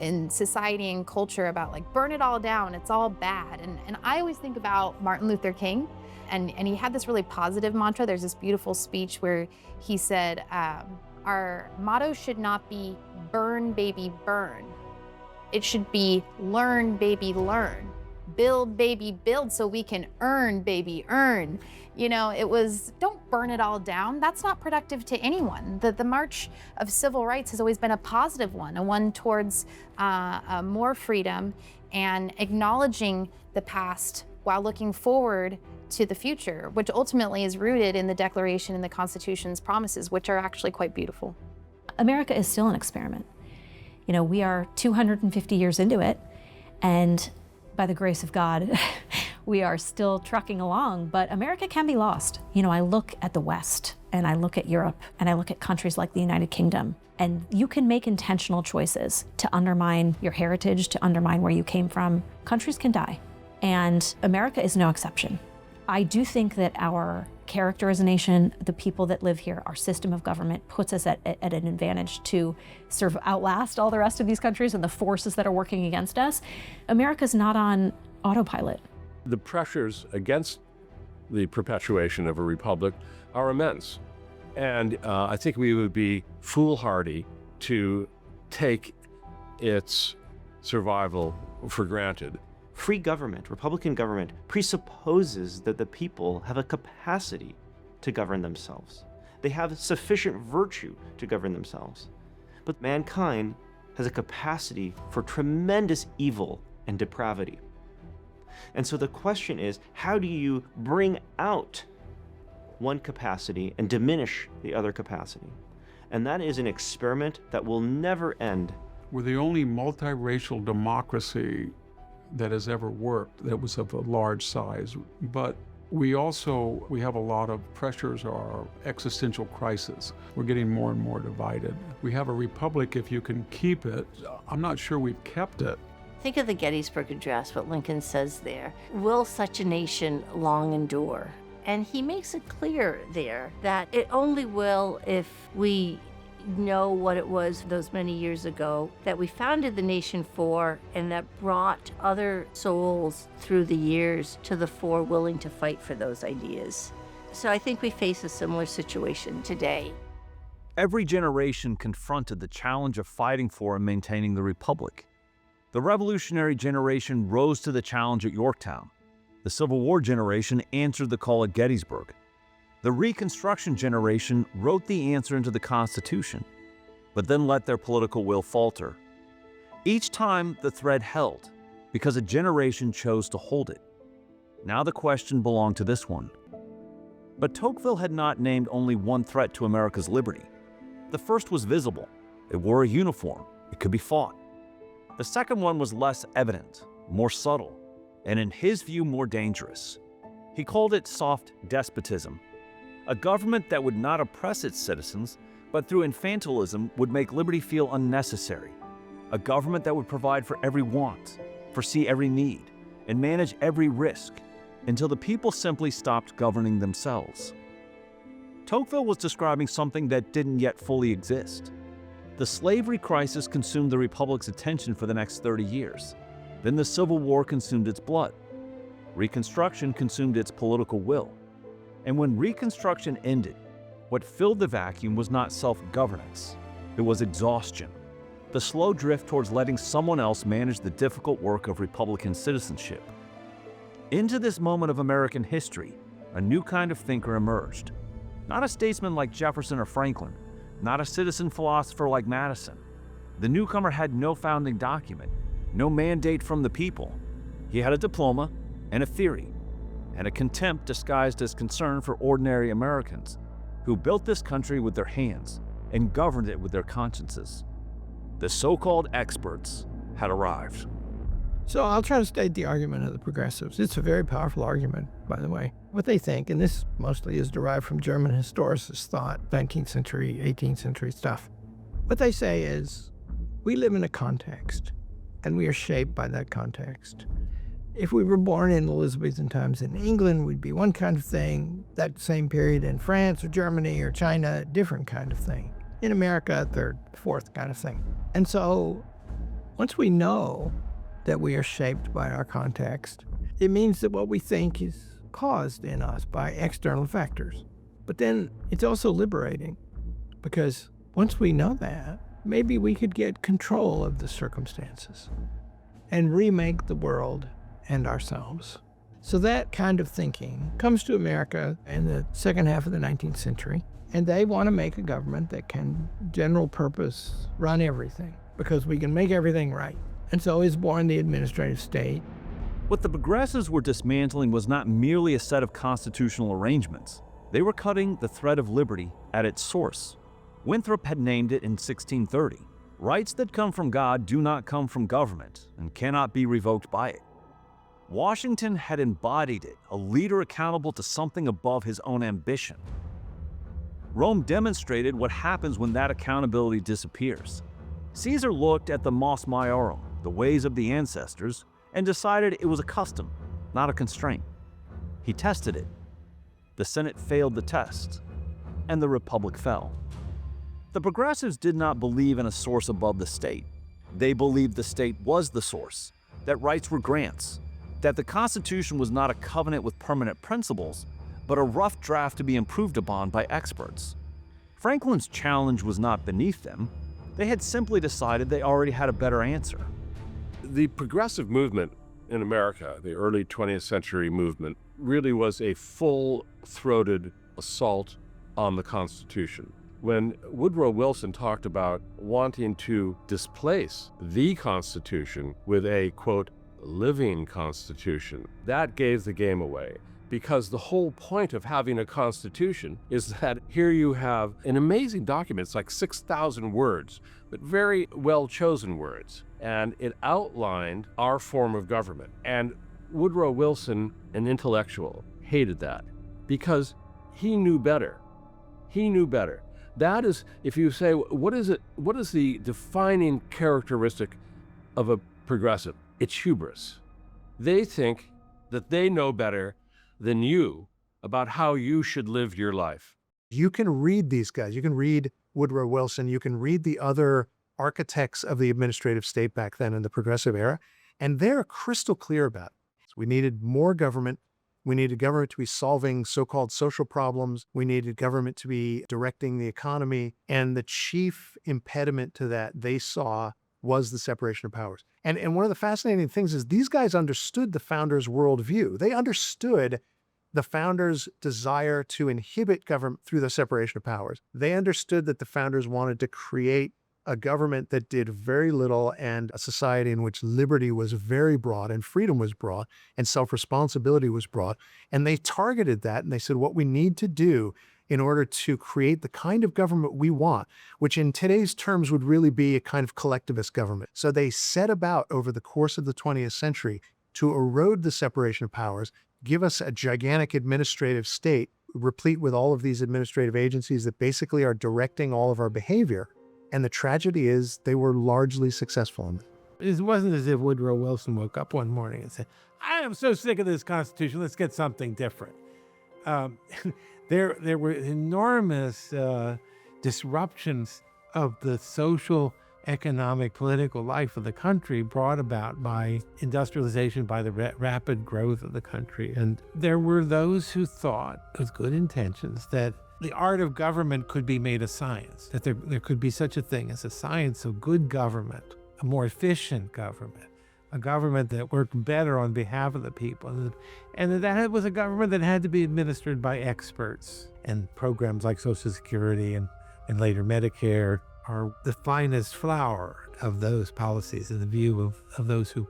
In society and culture about like, burn it all down, it's all bad. And I always think about Martin Luther King, and he had this really positive mantra. There's this beautiful speech where he said, our motto should not be burn, baby, burn. It should be learn, baby, learn. Build, baby, build, so we can earn, baby, earn. It was, don't burn it all down. That's not productive to anyone. The march of civil rights has always been a positive one, a one towards more freedom and acknowledging the past while looking forward to the future, which ultimately is rooted in the Declaration and the Constitution's promises, which are actually quite beautiful. America is still an experiment. We are 250 years into it, and by the grace of God, we are still trucking along, but America can be lost. I look at the West, and I look at Europe, and I look at countries like the United Kingdom, and you can make intentional choices to undermine your heritage, to undermine where you came from. Countries can die, and America is no exception. I do think that our character as a nation, the people that live here, our system of government puts us at an advantage to sort of outlast all the rest of these countries and the forces that are working against us. America's not on autopilot. The pressures against the perpetuation of a republic are immense. And I think we would be foolhardy to take its survival for granted. Free government, Republican government, presupposes that the people have a capacity to govern themselves. They have sufficient virtue to govern themselves. But mankind has a capacity for tremendous evil and depravity. And so the question is, how do you bring out one capacity and diminish the other capacity? And that is an experiment that will never end. We're the only multiracial democracy that has ever worked that was of a large size. But we have a lot of pressures or existential crisis. We're getting more and more divided. We have a republic if you can keep it. I'm not sure we've kept it. Think of the Gettysburg Address, what Lincoln says there. Will such a nation long endure? And he makes it clear there that it only will if we know what it was those many years ago that we founded the nation for, and that brought other souls through the years to the fore willing to fight for those ideas. So I think we face a similar situation today. Every generation confronted the challenge of fighting for and maintaining the Republic. The Revolutionary generation rose to the challenge at Yorktown. The Civil War generation answered the call at Gettysburg. The Reconstruction generation wrote the answer into the Constitution, but then let their political will falter. Each time the thread held, because a generation chose to hold it. Now the question belonged to this one. But Tocqueville had not named only one threat to America's liberty. The first was visible. It wore a uniform. It could be fought. The second one was less evident, more subtle, and in his view more dangerous. He called it soft despotism. A government that would not oppress its citizens, but through infantilism would make liberty feel unnecessary. A government that would provide for every want, foresee every need, and manage every risk, until the people simply stopped governing themselves. Tocqueville was describing something that didn't yet fully exist. The slavery crisis consumed the Republic's attention for the next 30 years. Then the Civil War consumed its blood. Reconstruction consumed its political will. And when Reconstruction ended, what filled the vacuum was not self-governance. It was exhaustion. The slow drift towards letting someone else manage the difficult work of Republican citizenship. Into this moment of American history, a new kind of thinker emerged. Not a statesman like Jefferson or Franklin, not a citizen philosopher like Madison. The newcomer had no founding document, no mandate from the people. He had a diploma and a theory, and a contempt disguised as concern for ordinary Americans who built this country with their hands and governed it with their consciences. The so-called experts had arrived. So I'll try to state the argument of the progressives. It's a very powerful argument, by the way. What they think, and this mostly is derived from German historicist thought, 19th century, 18th century stuff. What they say is, we live in a context, and we are shaped by that context. If we were born in Elizabethan times in England, we'd be one kind of thing. That same period in France or Germany or China, different kind of thing. In America, third, fourth kind of thing. And so once we know that we are shaped by our context, it means that what we think is caused in us by external factors. But then it's also liberating, because once we know that, maybe we could get control of the circumstances and remake the world and ourselves. So that kind of thinking comes to America in the second half of the 19th century, and they want to make a government that can, general purpose, run everything, because we can make everything right. And so is born the administrative state. What the progressives were dismantling was not merely a set of constitutional arrangements. They were cutting the thread of liberty at its source. Winthrop had named it in 1630. Rights that come from God do not come from government and cannot be revoked by it. Washington had embodied it, a leader accountable to something above his own ambition. Rome demonstrated what happens when that accountability disappears. Caesar looked at the Mos Maiorum, the ways of the ancestors, and decided it was a custom, not a constraint. He tested it. The Senate failed the test, and the Republic fell. The progressives did not believe in a source above the state. They believed the state was the source, that rights were grants, that the Constitution was not a covenant with permanent principles, but a rough draft to be improved upon by experts. Franklin's challenge was not beneath them. They had simply decided they already had a better answer. The progressive movement in America, the early 20th century movement, really was a full-throated assault on the Constitution. When Woodrow Wilson talked about wanting to displace the Constitution with a, quote, living Constitution, that gave the game away. Because the whole point of having a Constitution is that here you have an amazing document. It's like 6,000 words, but very well-chosen words. And it outlined our form of government. And Woodrow Wilson, an intellectual, hated that because he knew better. He knew better. That is, if you say, what is the defining characteristic of a progressive? It's hubris. They think that they know better than you about how you should live your life. You can read these guys. You can read Woodrow Wilson. You can read the other architects of the administrative state back then in the progressive era, and they're crystal clear about it. So we needed more government. We needed government to be solving so-called social problems. We needed government to be directing the economy. And the chief impediment to that they saw was the separation of powers. And one of the fascinating things is these guys understood the founders' worldview. They understood the founders' desire to inhibit government through the separation of powers. They understood that the founders wanted to create a government that did very little and a society in which liberty was very broad and freedom was broad and self-responsibility was broad. And they targeted that and they said, what we need to do in order to create the kind of government we want, which in today's terms would really be a kind of collectivist government. So they set about over the course of the 20th century to erode the separation of powers, give us a gigantic administrative state replete with all of these administrative agencies that basically are directing all of our behavior. And the tragedy is they were largely successful in it. It wasn't as if Woodrow Wilson woke up one morning and said, I am so sick of this Constitution, let's get something different. There were enormous disruptions of the social, economic, political life of the country brought about by industrialization, by the rapid growth of the country. And there were those who thought, with good intentions, that the art of government could be made a science, that there could be such a thing as a science of good government, a more efficient government, a government that worked better on behalf of the people. And that was a government that had to be administered by experts. And programs like Social Security and later Medicare are the finest flower of those policies in the view of those who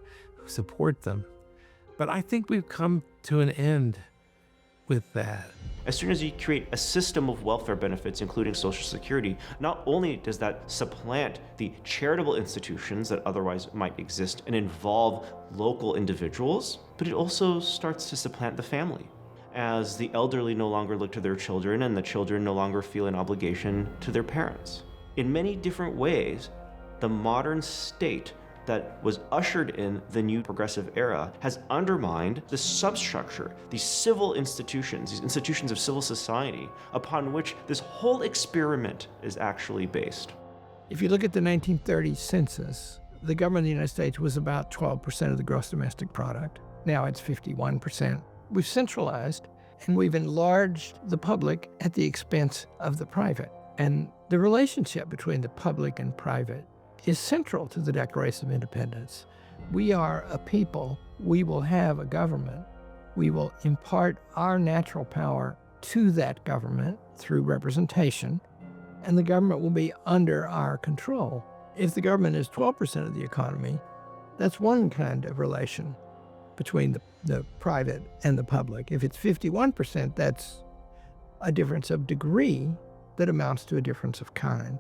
support them. But I think we've come to an end with that. As soon as you create a system of welfare benefits, including Social Security, not only does that supplant the charitable institutions that otherwise might exist and involve local individuals, but it also starts to supplant the family. As the elderly no longer look to their children and the children no longer feel an obligation to their parents. In many different ways, the modern state that was ushered in the new progressive era has undermined the substructure, these civil institutions, these institutions of civil society, upon which this whole experiment is actually based. If you look at the 1930 census, the government of the United States was about 12% of the gross domestic product. Now it's 51%. We've centralized and we've enlarged the public at the expense of the private. And the relationship between the public and private is central to the Declaration of Independence. We are a people. We will have a government. We will impart our natural power to that government through representation, and the government will be under our control. If the government is 12% of the economy, that's one kind of relation between the private and the public. If it's 51%, that's a difference of degree that amounts to a difference of kind.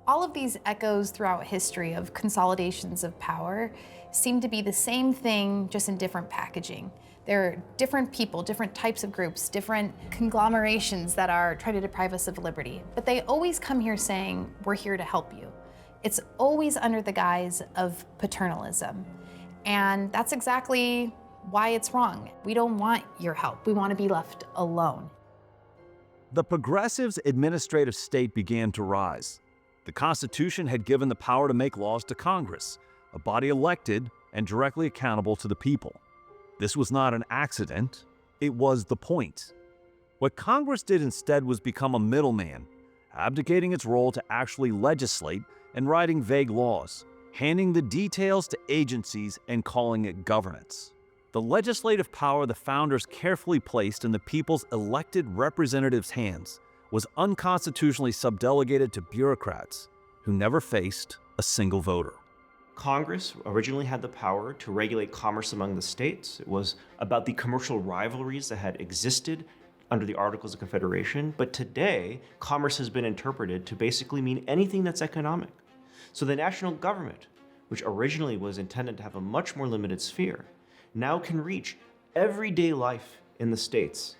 All of these echoes throughout history of consolidations of power seem to be the same thing, just in different packaging. There are different people, different types of groups, different conglomerations that are trying to deprive us of liberty. But they always come here saying, we're here to help you. It's always under the guise of paternalism. And that's exactly why it's wrong. We don't want your help. We want to be left alone. The progressives' administrative state began to rise. The Constitution had given the power to make laws to Congress, a body elected and directly accountable to the people. This was not an accident, it was the point. What Congress did instead was become a middleman, abdicating its role to actually legislate and writing vague laws, handing the details to agencies and calling it governance. The legislative power the founders carefully placed in the people's elected representatives' hands was unconstitutionally subdelegated to bureaucrats who never faced a single voter. Congress originally had the power to regulate commerce among the states. It was about the commercial rivalries that had existed under the Articles of Confederation. But today, commerce has been interpreted to basically mean anything that's economic. So the national government, which originally was intended to have a much more limited sphere, now can reach everyday life in the states.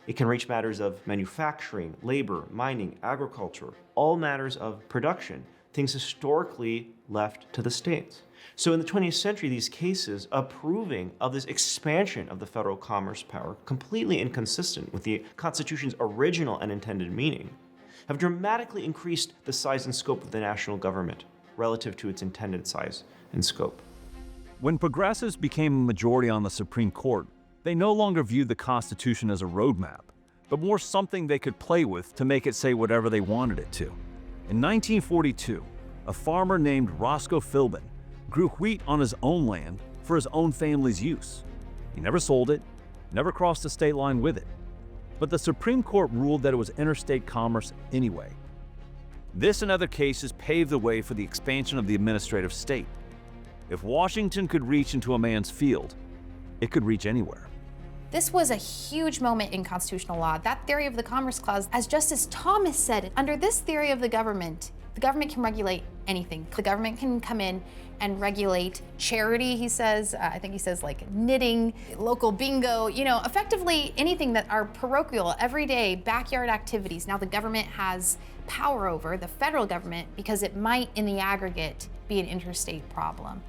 It can reach matters of manufacturing, labor, mining, agriculture, all matters of production, things historically left to the states. So in the 20th century, these cases approving of this expansion of the federal commerce power, completely inconsistent with the Constitution's original and intended meaning, have dramatically increased the size and scope of the national government relative to its intended size and scope. When progressives became a majority on the Supreme Court, they no longer viewed the Constitution as a roadmap, but more something they could play with to make it say whatever they wanted it to. In 1942, a farmer named Roscoe Philbin grew wheat on his own land for his own family's use. He never sold it, never crossed the state line with it. But the Supreme Court ruled that it was interstate commerce anyway. This and other cases paved the way for the expansion of the administrative state. If Washington could reach into a man's field, it could reach anywhere. This was a huge moment in constitutional law. That theory of the Commerce Clause, as Justice Thomas said, under this theory of the government can regulate anything. The government can come in and regulate charity, he says. I think he says like knitting, local bingo, effectively anything that are parochial, everyday, backyard activities. Now the government has power over, the federal government, because it might, in the aggregate, be an interstate problem.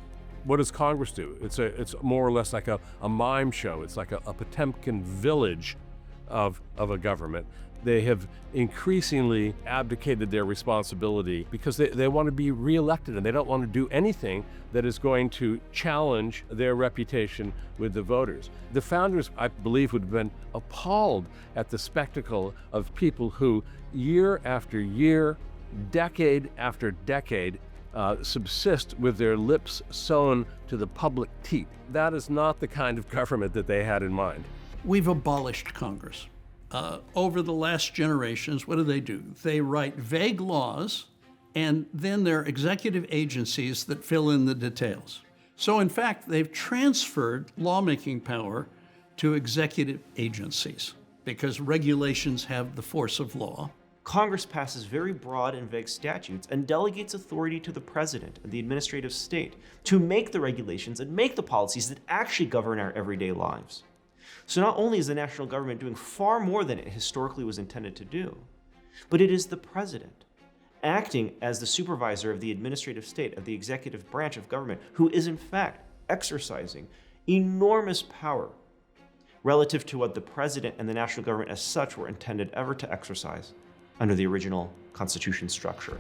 What does Congress do? It's more or less like a mime show. It's like a Potemkin village of a government. They have increasingly abdicated their responsibility because they want to be reelected and they don't want to do anything that is going to challenge their reputation with the voters. The founders, I believe, would have been appalled at the spectacle of people who, year after year, decade after decade, subsist with their lips sewn to the public teat. That is not the kind of government that they had in mind. We've abolished Congress. Over the last generations, what do? They write vague laws, and then they're executive agencies that fill in the details. So in fact, they've transferred lawmaking power to executive agencies because regulations have the force of law. Congress passes very broad and vague statutes and delegates authority to the president and the administrative state to make the regulations and make the policies that actually govern our everyday lives. So not only is the national government doing far more than it historically was intended to do, but it is the president, acting as the supervisor of the administrative state, of the executive branch of government, who is in fact exercising enormous power relative to what the president and the national government as such were intended ever to exercise under the original Constitution structure.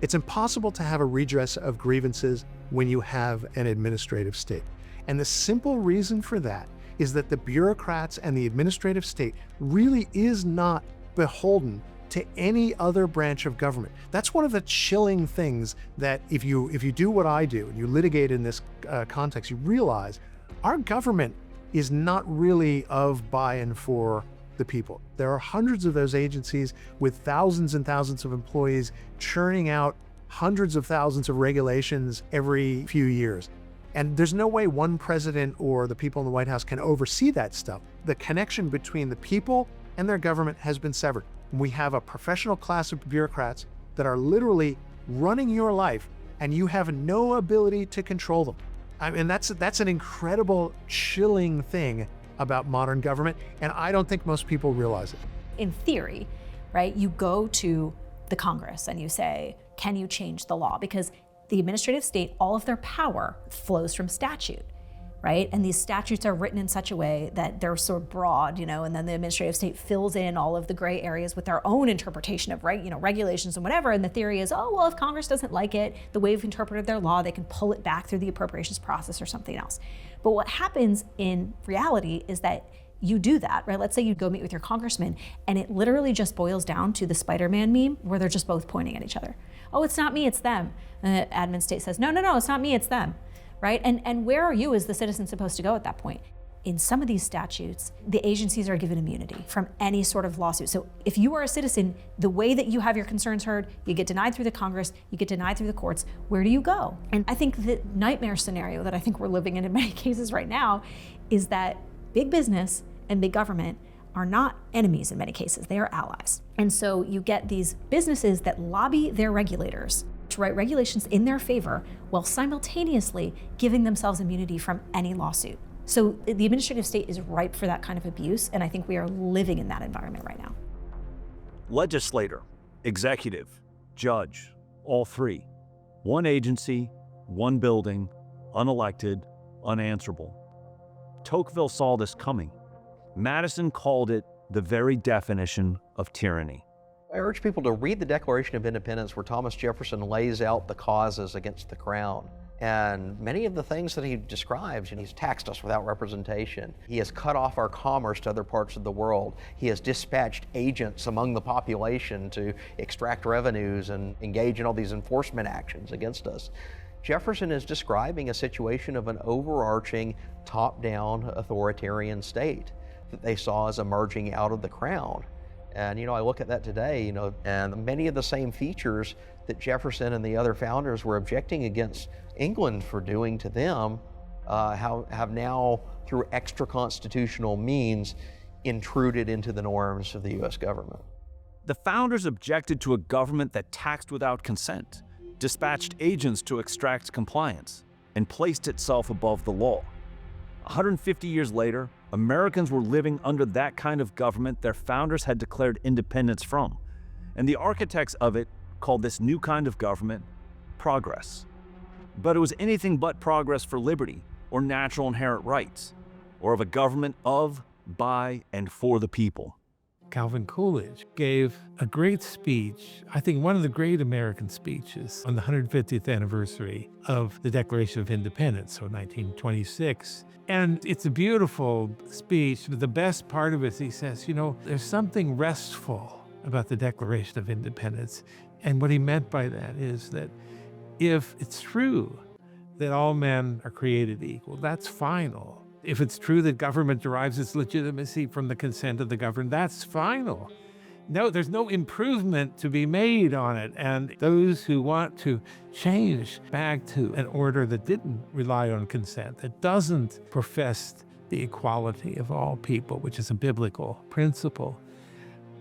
It's impossible to have a redress of grievances when you have an administrative state. And the simple reason for that is that the bureaucrats and the administrative state really is not beholden to any other branch of government. That's one of the chilling things that if you do what I do and you litigate in this context, you realize our government is not really of, by, and for the people. There are hundreds of those agencies with thousands and thousands of employees churning out hundreds of thousands of regulations every few years. And there's no way one president or the people in the White House can oversee that stuff. The connection between the people and their government has been severed. We have a professional class of bureaucrats that are literally running your life, and you have no ability to control them. I mean, that's an incredible, chilling thing about modern government, and I don't think most people realize it. In theory, right, you go to the Congress and you say, can you change the law? Because the administrative state, all of their power flows from statute, right? And these statutes are written in such a way that they're sort of broad, and then the administrative state fills in all of the gray areas with their own interpretation of regulations and whatever. And the theory is, oh, well, if Congress doesn't like it, the way we've interpreted their law, they can pull it back through the appropriations process or something else. But what happens in reality is that you do that, right? Let's say you go meet with your congressman and it literally just boils down to the Spider-Man meme where they're just both pointing at each other. Oh, it's not me, it's them. And the admin state says, no, it's not me, it's them, right? And where are you as the citizen supposed to go at that point? In some of these statutes, the agencies are given immunity from any sort of lawsuit. So if you are a citizen, the way that you have your concerns heard, you get denied through the Congress, you get denied through the courts, where do you go? And I think the nightmare scenario that I think we're living in many cases right now is that big business and big government are not enemies in many cases, they are allies. And so you get these businesses that lobby their regulators to write regulations in their favor while simultaneously giving themselves immunity from any lawsuit. So the administrative state is ripe for that kind of abuse, and I think we are living in that environment right now. Legislator, executive, judge, all three. One agency, one building, unelected, unanswerable. Tocqueville saw this coming. Madison called it the very definition of tyranny. I urge people to read the Declaration of Independence, where Thomas Jefferson lays out the causes against the crown. And many of the things that he describes, and he's taxed us without representation. He has cut off our commerce to other parts of the world. He has dispatched agents among the population to extract revenues and engage in all these enforcement actions against us. Jefferson is describing a situation of an overarching, top-down authoritarian state that they saw as emerging out of the crown. And, I look at that today, and many of the same features that Jefferson and the other founders were objecting against England for doing to them have now, through extra-constitutional means, intruded into the norms of the U.S. government. The founders objected to a government that taxed without consent, dispatched agents to extract compliance, and placed itself above the law. 150 years later, Americans were living under that kind of government their founders had declared independence from, and the architects of it called this new kind of government progress. But it was anything but progress for liberty or natural inherent rights, or of a government of, by, and for the people. Calvin Coolidge gave a great speech, I think one of the great American speeches, on the 150th anniversary of the Declaration of Independence, so 1926. And it's a beautiful speech. The best part of it is he says, there's something restful about the Declaration of Independence. And what he meant by that is that if it's true that all men are created equal, that's final. If it's true that government derives its legitimacy from the consent of the governed, that's final. No, there's no improvement to be made on it. And those who want to change back to an order that didn't rely on consent, that doesn't profess the equality of all people, which is a biblical principle,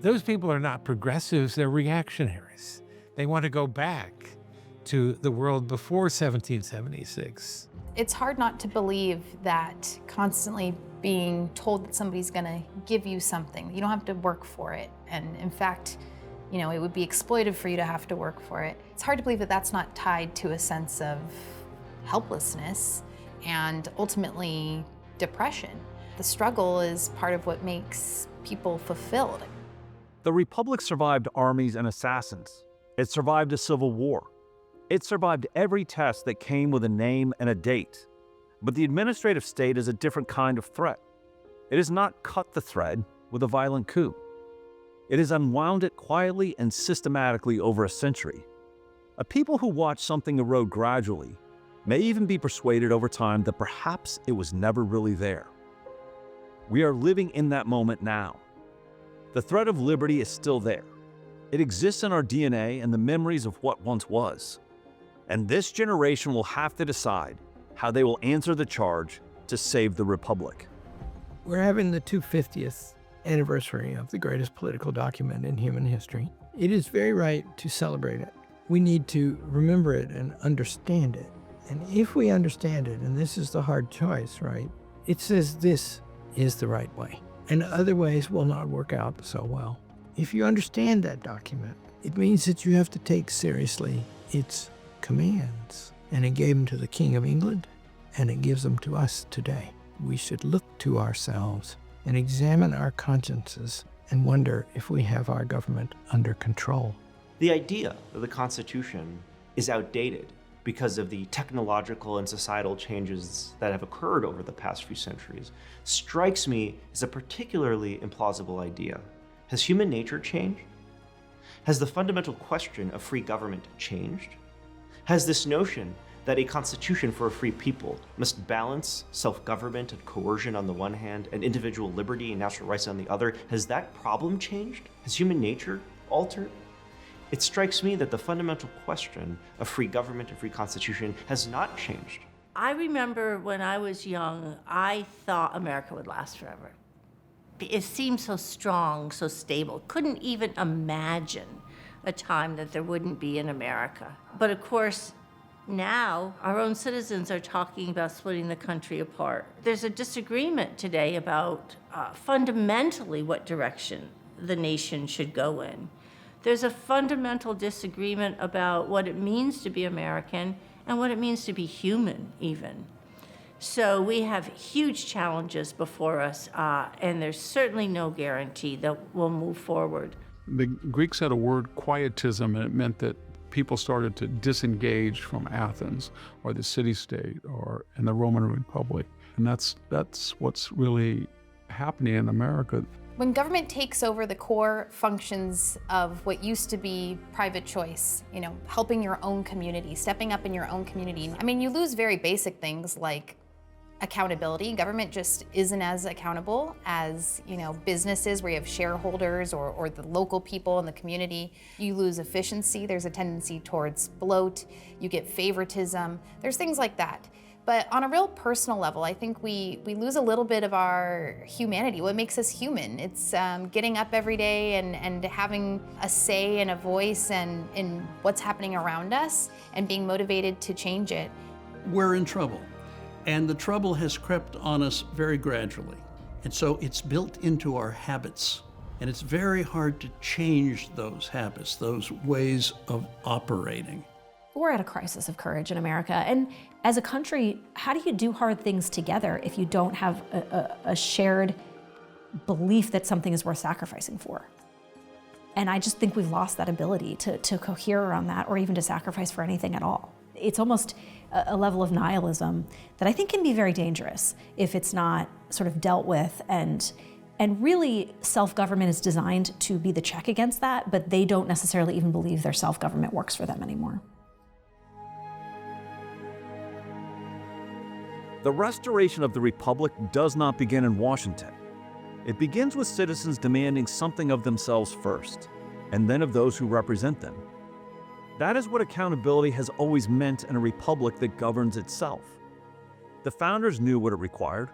those people are not progressives, they're reactionaries. They want to go back to the world before 1776. It's hard not to believe that constantly being told that somebody's going to give you something, you don't have to work for it. And in fact, it would be exploitive for you to have to work for it. It's hard to believe that that's not tied to a sense of helplessness and ultimately depression. The struggle is part of what makes people fulfilled. The Republic survived armies and assassins. It survived a civil war. It survived every test that came with a name and a date. But the administrative state is a different kind of threat. It has not cut the thread with a violent coup. It has unwound it quietly and systematically over a century. A people who watch something erode gradually may even be persuaded over time that perhaps it was never really there. We are living in that moment now. The threat of liberty is still there. It exists in our DNA and the memories of what once was. And this generation will have to decide how they will answer the charge to save the Republic. We're having the 250th anniversary of the greatest political document in human history. It is very right to celebrate it. We need to remember it and understand it. And if we understand it, and this is the hard choice, right? It says this is the right way, and other ways will not work out so well. If you understand that document, it means that you have to take seriously its commands. And it gave them to the King of England, and it gives them to us today. We should look to ourselves and examine our consciences and wonder if we have our government under control. The idea of the Constitution is outdated because of the technological and societal changes that have occurred over the past few centuries, strikes me as a particularly implausible idea. Has human nature changed? Has the fundamental question of free government changed? Has this notion that a constitution for a free people must balance self-government and coercion on the one hand and individual liberty and natural rights on the other. Has that problem changed? Has human nature altered? It strikes me that the fundamental question of free government and free constitution has not changed. I remember when I was young, I thought America would last forever. It seemed so strong, so stable. Couldn't even imagine a time that there wouldn't be in America. But of course, now our own citizens are talking about splitting the country apart. There's a disagreement today about fundamentally what direction the nation should go in. There's a fundamental disagreement about what it means to be American and what it means to be human, even. So we have huge challenges before us, and there's certainly no guarantee that we'll move forward. The Greeks had a word, quietism, and it meant that people started to disengage from Athens or the city-state or in the Roman Republic. And that's what's really happening in America. When government takes over the core functions of what used to be private choice, helping your own community, stepping up in your own community, you lose very basic things like accountability. Government just isn't as accountable as, businesses where you have shareholders or the local people in the community. You lose efficiency. There's a tendency towards bloat. You get favoritism. There's things like that. But on a real personal level, I think we lose a little bit of our humanity, what makes us human. It's getting up every day and having a say and a voice in what's happening around us and being motivated to change it. We're in trouble. And the trouble has crept on us very gradually. And so it's built into our habits. And it's very hard to change those habits, those ways of operating. We're at a crisis of courage in America. And as a country, how do you do hard things together if you don't have a shared belief that something is worth sacrificing for? And I just think we've lost that ability to cohere around that or even to sacrifice for anything at all. It's almost a level of nihilism that I think can be very dangerous if it's not sort of dealt with. And really, self-government is designed to be the check against that, but they don't necessarily even believe their self-government works for them anymore. The restoration of the Republic does not begin in Washington. It begins with citizens demanding something of themselves first, and then of those who represent them. That is what accountability has always meant in a republic that governs itself. The founders knew what it required: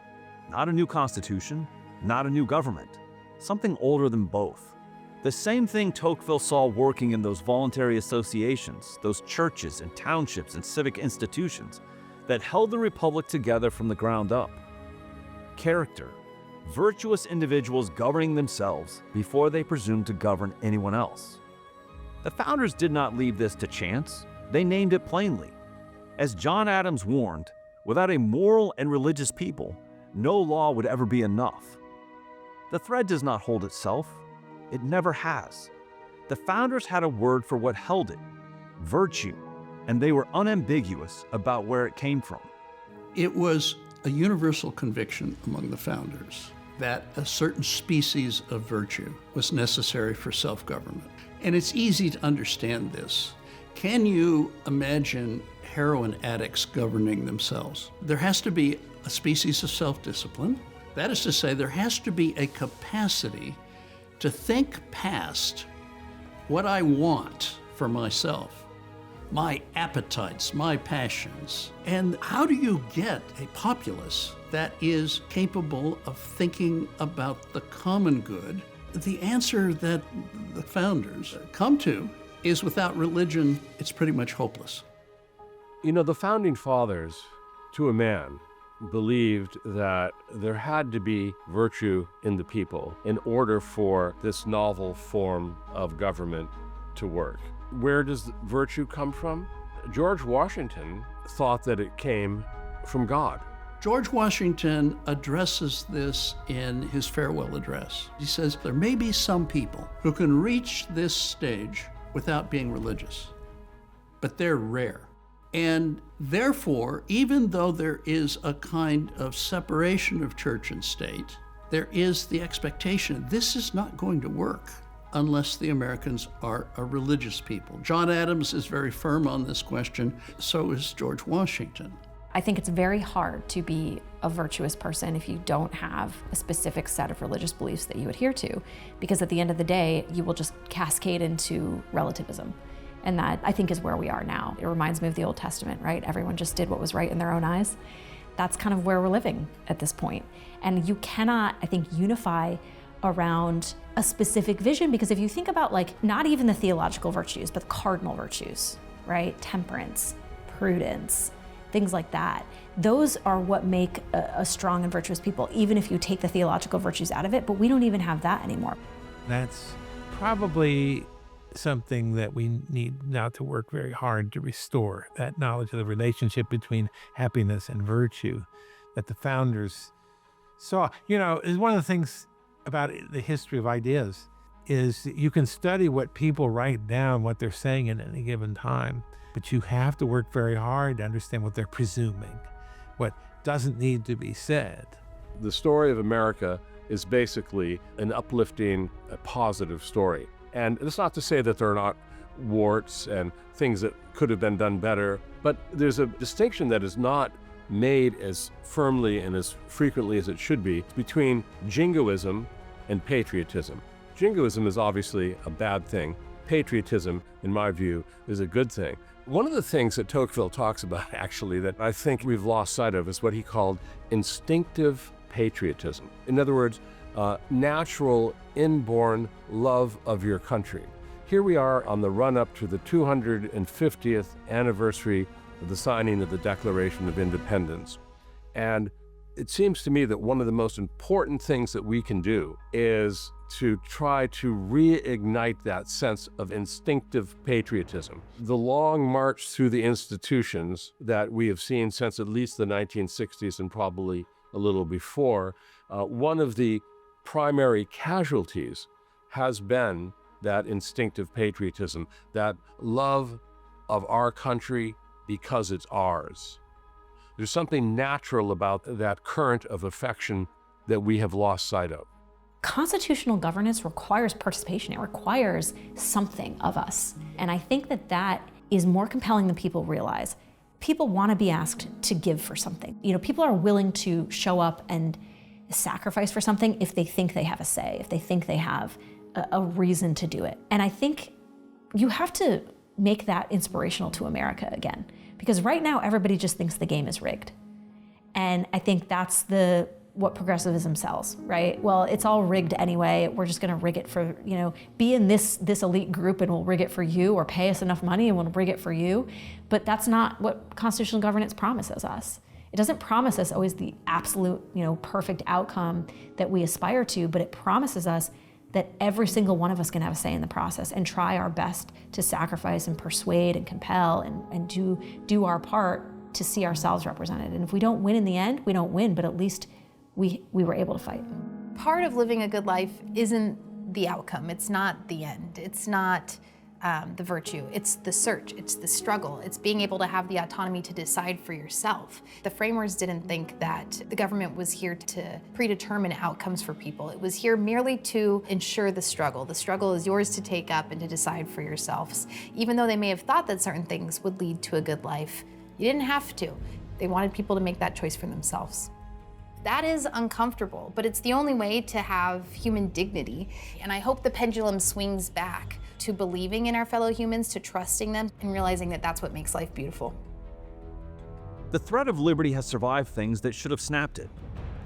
not a new constitution, not a new government, something older than both. The same thing Tocqueville saw working in those voluntary associations, those churches and townships and civic institutions that held the republic together from the ground up. Character, virtuous individuals governing themselves before they presumed to govern anyone else. The founders did not leave this to chance. They named it plainly. As John Adams warned, without a moral and religious people, no law would ever be enough. The thread does not hold itself. It never has. The founders had a word for what held it: virtue, and they were unambiguous about where it came from. It was a universal conviction among the founders that a certain species of virtue was necessary for self-government. And it's easy to understand this. Can you imagine heroin addicts governing themselves? There has to be a species of self-discipline. That is to say, there has to be a capacity to think past what I want for myself, my appetites, my passions. And how do you get a populace that is capable of thinking about the common good? The answer that the founders come to is without religion, it's pretty much hopeless. The founding fathers, to a man, believed that there had to be virtue in the people in order for this novel form of government to work. Where does virtue come from? George Washington thought that it came from God. George Washington addresses this in his farewell address. He says, there may be some people who can reach this stage without being religious, but they're rare. And therefore, even though there is a kind of separation of church and state, there is the expectation this is not going to work unless the Americans are a religious people. John Adams is very firm on this question, so is George Washington. I think it's very hard to be a virtuous person if you don't have a specific set of religious beliefs that you adhere to, because at the end of the day, you will just cascade into relativism. And that, I think, is where we are now. It reminds me of the Old Testament, right? Everyone just did what was right in their own eyes. That's kind of where we're living at this point. And you cannot, I think, unify around a specific vision, because if you think about, like, not even the theological virtues, but the cardinal virtues, right? Temperance, prudence, things like that. Those are what make a strong and virtuous people, even if you take the theological virtues out of it, but we don't even have that anymore. That's probably something that we need now to work very hard to restore, that knowledge of the relationship between happiness and virtue that the founders saw. You know, is one of the things about the history of ideas is that you can study what people write down, what they're saying at any given time, but you have to work very hard to understand what they're presuming, what doesn't need to be said. The story of America is basically an uplifting, a positive story. And it's not to say that there are not warts and things that could have been done better, but there's a distinction that is not made as firmly and as frequently as it should be between jingoism and patriotism. Jingoism is obviously a bad thing. Patriotism, in my view, is a good thing. One of the things that Tocqueville talks about, actually, that I think we've lost sight of is what he called instinctive patriotism. In other words, natural, inborn love of your country. Here we are on the run-up to the 250th anniversary of the signing of the Declaration of Independence. And it seems to me that one of the most important things that we can do is to try to reignite that sense of instinctive patriotism. The long march through the institutions that we have seen since at least the 1960s and probably a little before, one of the primary casualties has been that instinctive patriotism, that love of our country because it's ours. There's something natural about that current of affection that we have lost sight of. Constitutional governance requires participation. It requires something of us. And I think that that is more compelling than people realize. People want to be asked to give for something. You know, people are willing to show up and sacrifice for something if they think they have a say, if they think they have a reason to do it. And I think you have to make that inspirational to America again, because right now everybody just thinks the game is rigged. And I think that's what progressivism sells, right? Well, it's all rigged anyway. We're just gonna rig it for, you know, be in this elite group and we'll rig it for you, or pay us enough money and we'll rig it for you. But that's not what constitutional governance promises us. It doesn't promise us always the absolute, you know, perfect outcome that we aspire to, but it promises us that every single one of us can have a say in the process and try our best to sacrifice and persuade and compel and do our part to see ourselves represented. And if we don't win in the end, we don't win, but at least we were able to fight. Part of living a good life isn't the outcome. It's not the end. It's not the virtue. It's the search. It's the struggle. It's being able to have the autonomy to decide for yourself. The framers didn't think that the government was here to predetermine outcomes for people. It was here merely to ensure the struggle. The struggle is yours to take up and to decide for yourselves. Even though they may have thought that certain things would lead to a good life, you didn't have to. They wanted people to make that choice for themselves. That is uncomfortable, but it's the only way to have human dignity. And I hope the pendulum swings back to believing in our fellow humans, to trusting them, and realizing that that's what makes life beautiful. The threat of liberty has survived things that should have snapped it.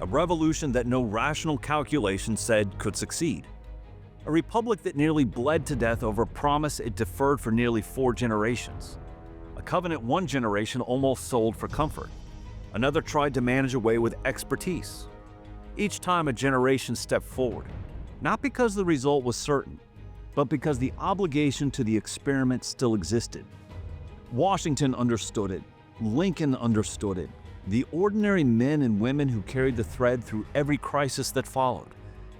A revolution that no rational calculation said could succeed. A republic that nearly bled to death over a promise it deferred for nearly 4 generations. A covenant one generation almost sold for comfort. Another tried to manage away with expertise. Each time a generation stepped forward, not because the result was certain, but because the obligation to the experiment still existed. Washington understood it. Lincoln understood it. The ordinary men and women who carried the thread through every crisis that followed,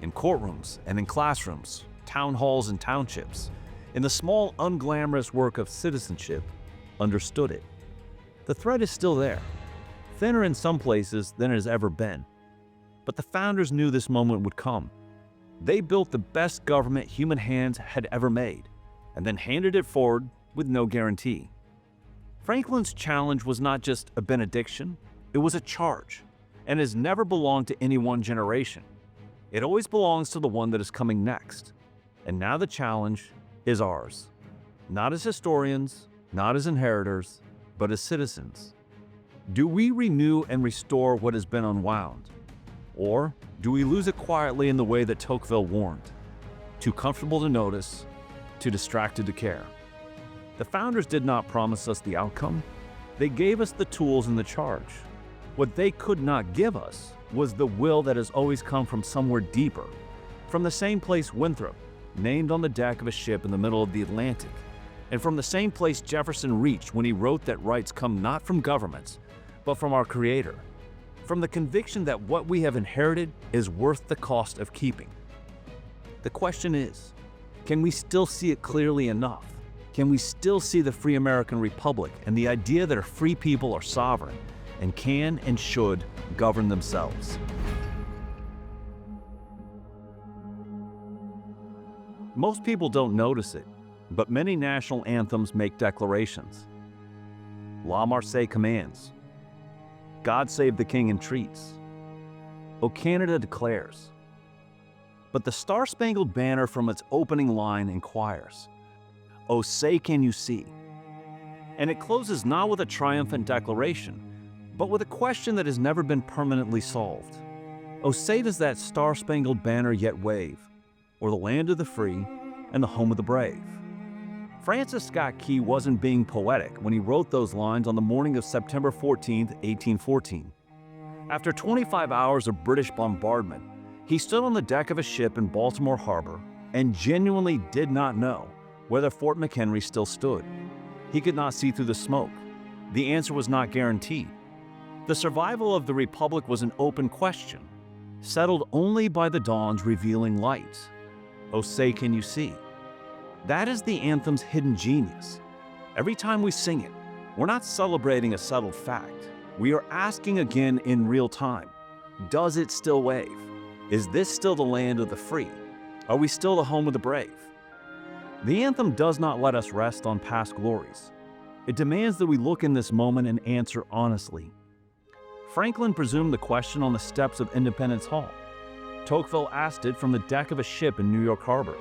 in courtrooms and in classrooms, town halls and townships, in the small, unglamorous work of citizenship, understood it. The thread is still there, thinner in some places than it has ever been. But the founders knew this moment would come. They built the best government human hands had ever made, and then handed it forward with no guarantee. Franklin's challenge was not just a benediction, it was a charge, and has never belonged to any one generation. It always belongs to the one that is coming next. And now the challenge is ours. Not as historians, not as inheritors, but as citizens. Do we renew and restore what has been unwound? Or do we lose it quietly in the way that Tocqueville warned? Too comfortable to notice, too distracted to care. The founders did not promise us the outcome. They gave us the tools and the charge. What they could not give us was the will that has always come from somewhere deeper, from the same place Winthrop, named on the deck of a ship in the middle of the Atlantic, and from the same place Jefferson reached when he wrote that rights come not from governments, but from our Creator, from the conviction that what we have inherited is worth the cost of keeping. The question is, can we still see it clearly enough? Can we still see the free American Republic and the idea that our free people are sovereign and can and should govern themselves? Most people don't notice it, but many national anthems make declarations. La Marseillaise commands. God Save the King entreats. O Canada declares. But the Star-Spangled Banner from its opening line inquires, O say can you see? And it closes not with a triumphant declaration, but with a question that has never been permanently solved. O say does that Star-Spangled Banner yet wave, or the land of the free and the home of the brave? Francis Scott Key wasn't being poetic when he wrote those lines on the morning of September 14, 1814. After 25 hours of British bombardment, he stood on the deck of a ship in Baltimore Harbor and genuinely did not know whether Fort McHenry still stood. He could not see through the smoke. The answer was not guaranteed. The survival of the Republic was an open question, settled only by the dawn's revealing light. Oh, say can you see? That is the anthem's hidden genius. Every time we sing it, we're not celebrating a settled fact. We are asking again in real time, does it still wave? Is this still the land of the free? Are we still the home of the brave? The anthem does not let us rest on past glories. It demands that we look in this moment and answer honestly. Franklin presumed the question on the steps of Independence Hall. Tocqueville asked it from the deck of a ship in New York Harbor.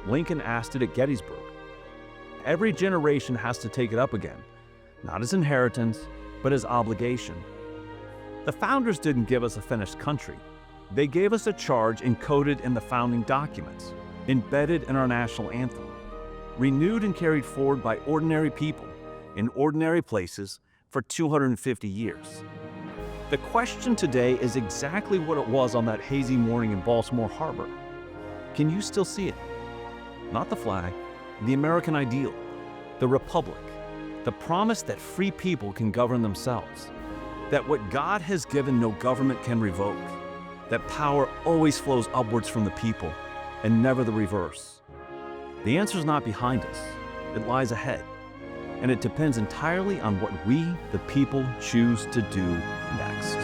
Lincoln asked it at Gettysburg. Every generation has to take it up again, not as inheritance, but as obligation. The founders didn't give us a finished country. They gave us a charge encoded in the founding documents, embedded in our national anthem, renewed and carried forward by ordinary people in ordinary places for 250 years. The question today is exactly what it was on that hazy morning in Baltimore Harbor. Can you still see it? Not the flag, the American ideal, the Republic, the promise that free people can govern themselves, that what God has given no government can revoke, that power always flows upwards from the people and never the reverse. The answer is not behind us, it lies ahead, and it depends entirely on what we, the people, choose to do next.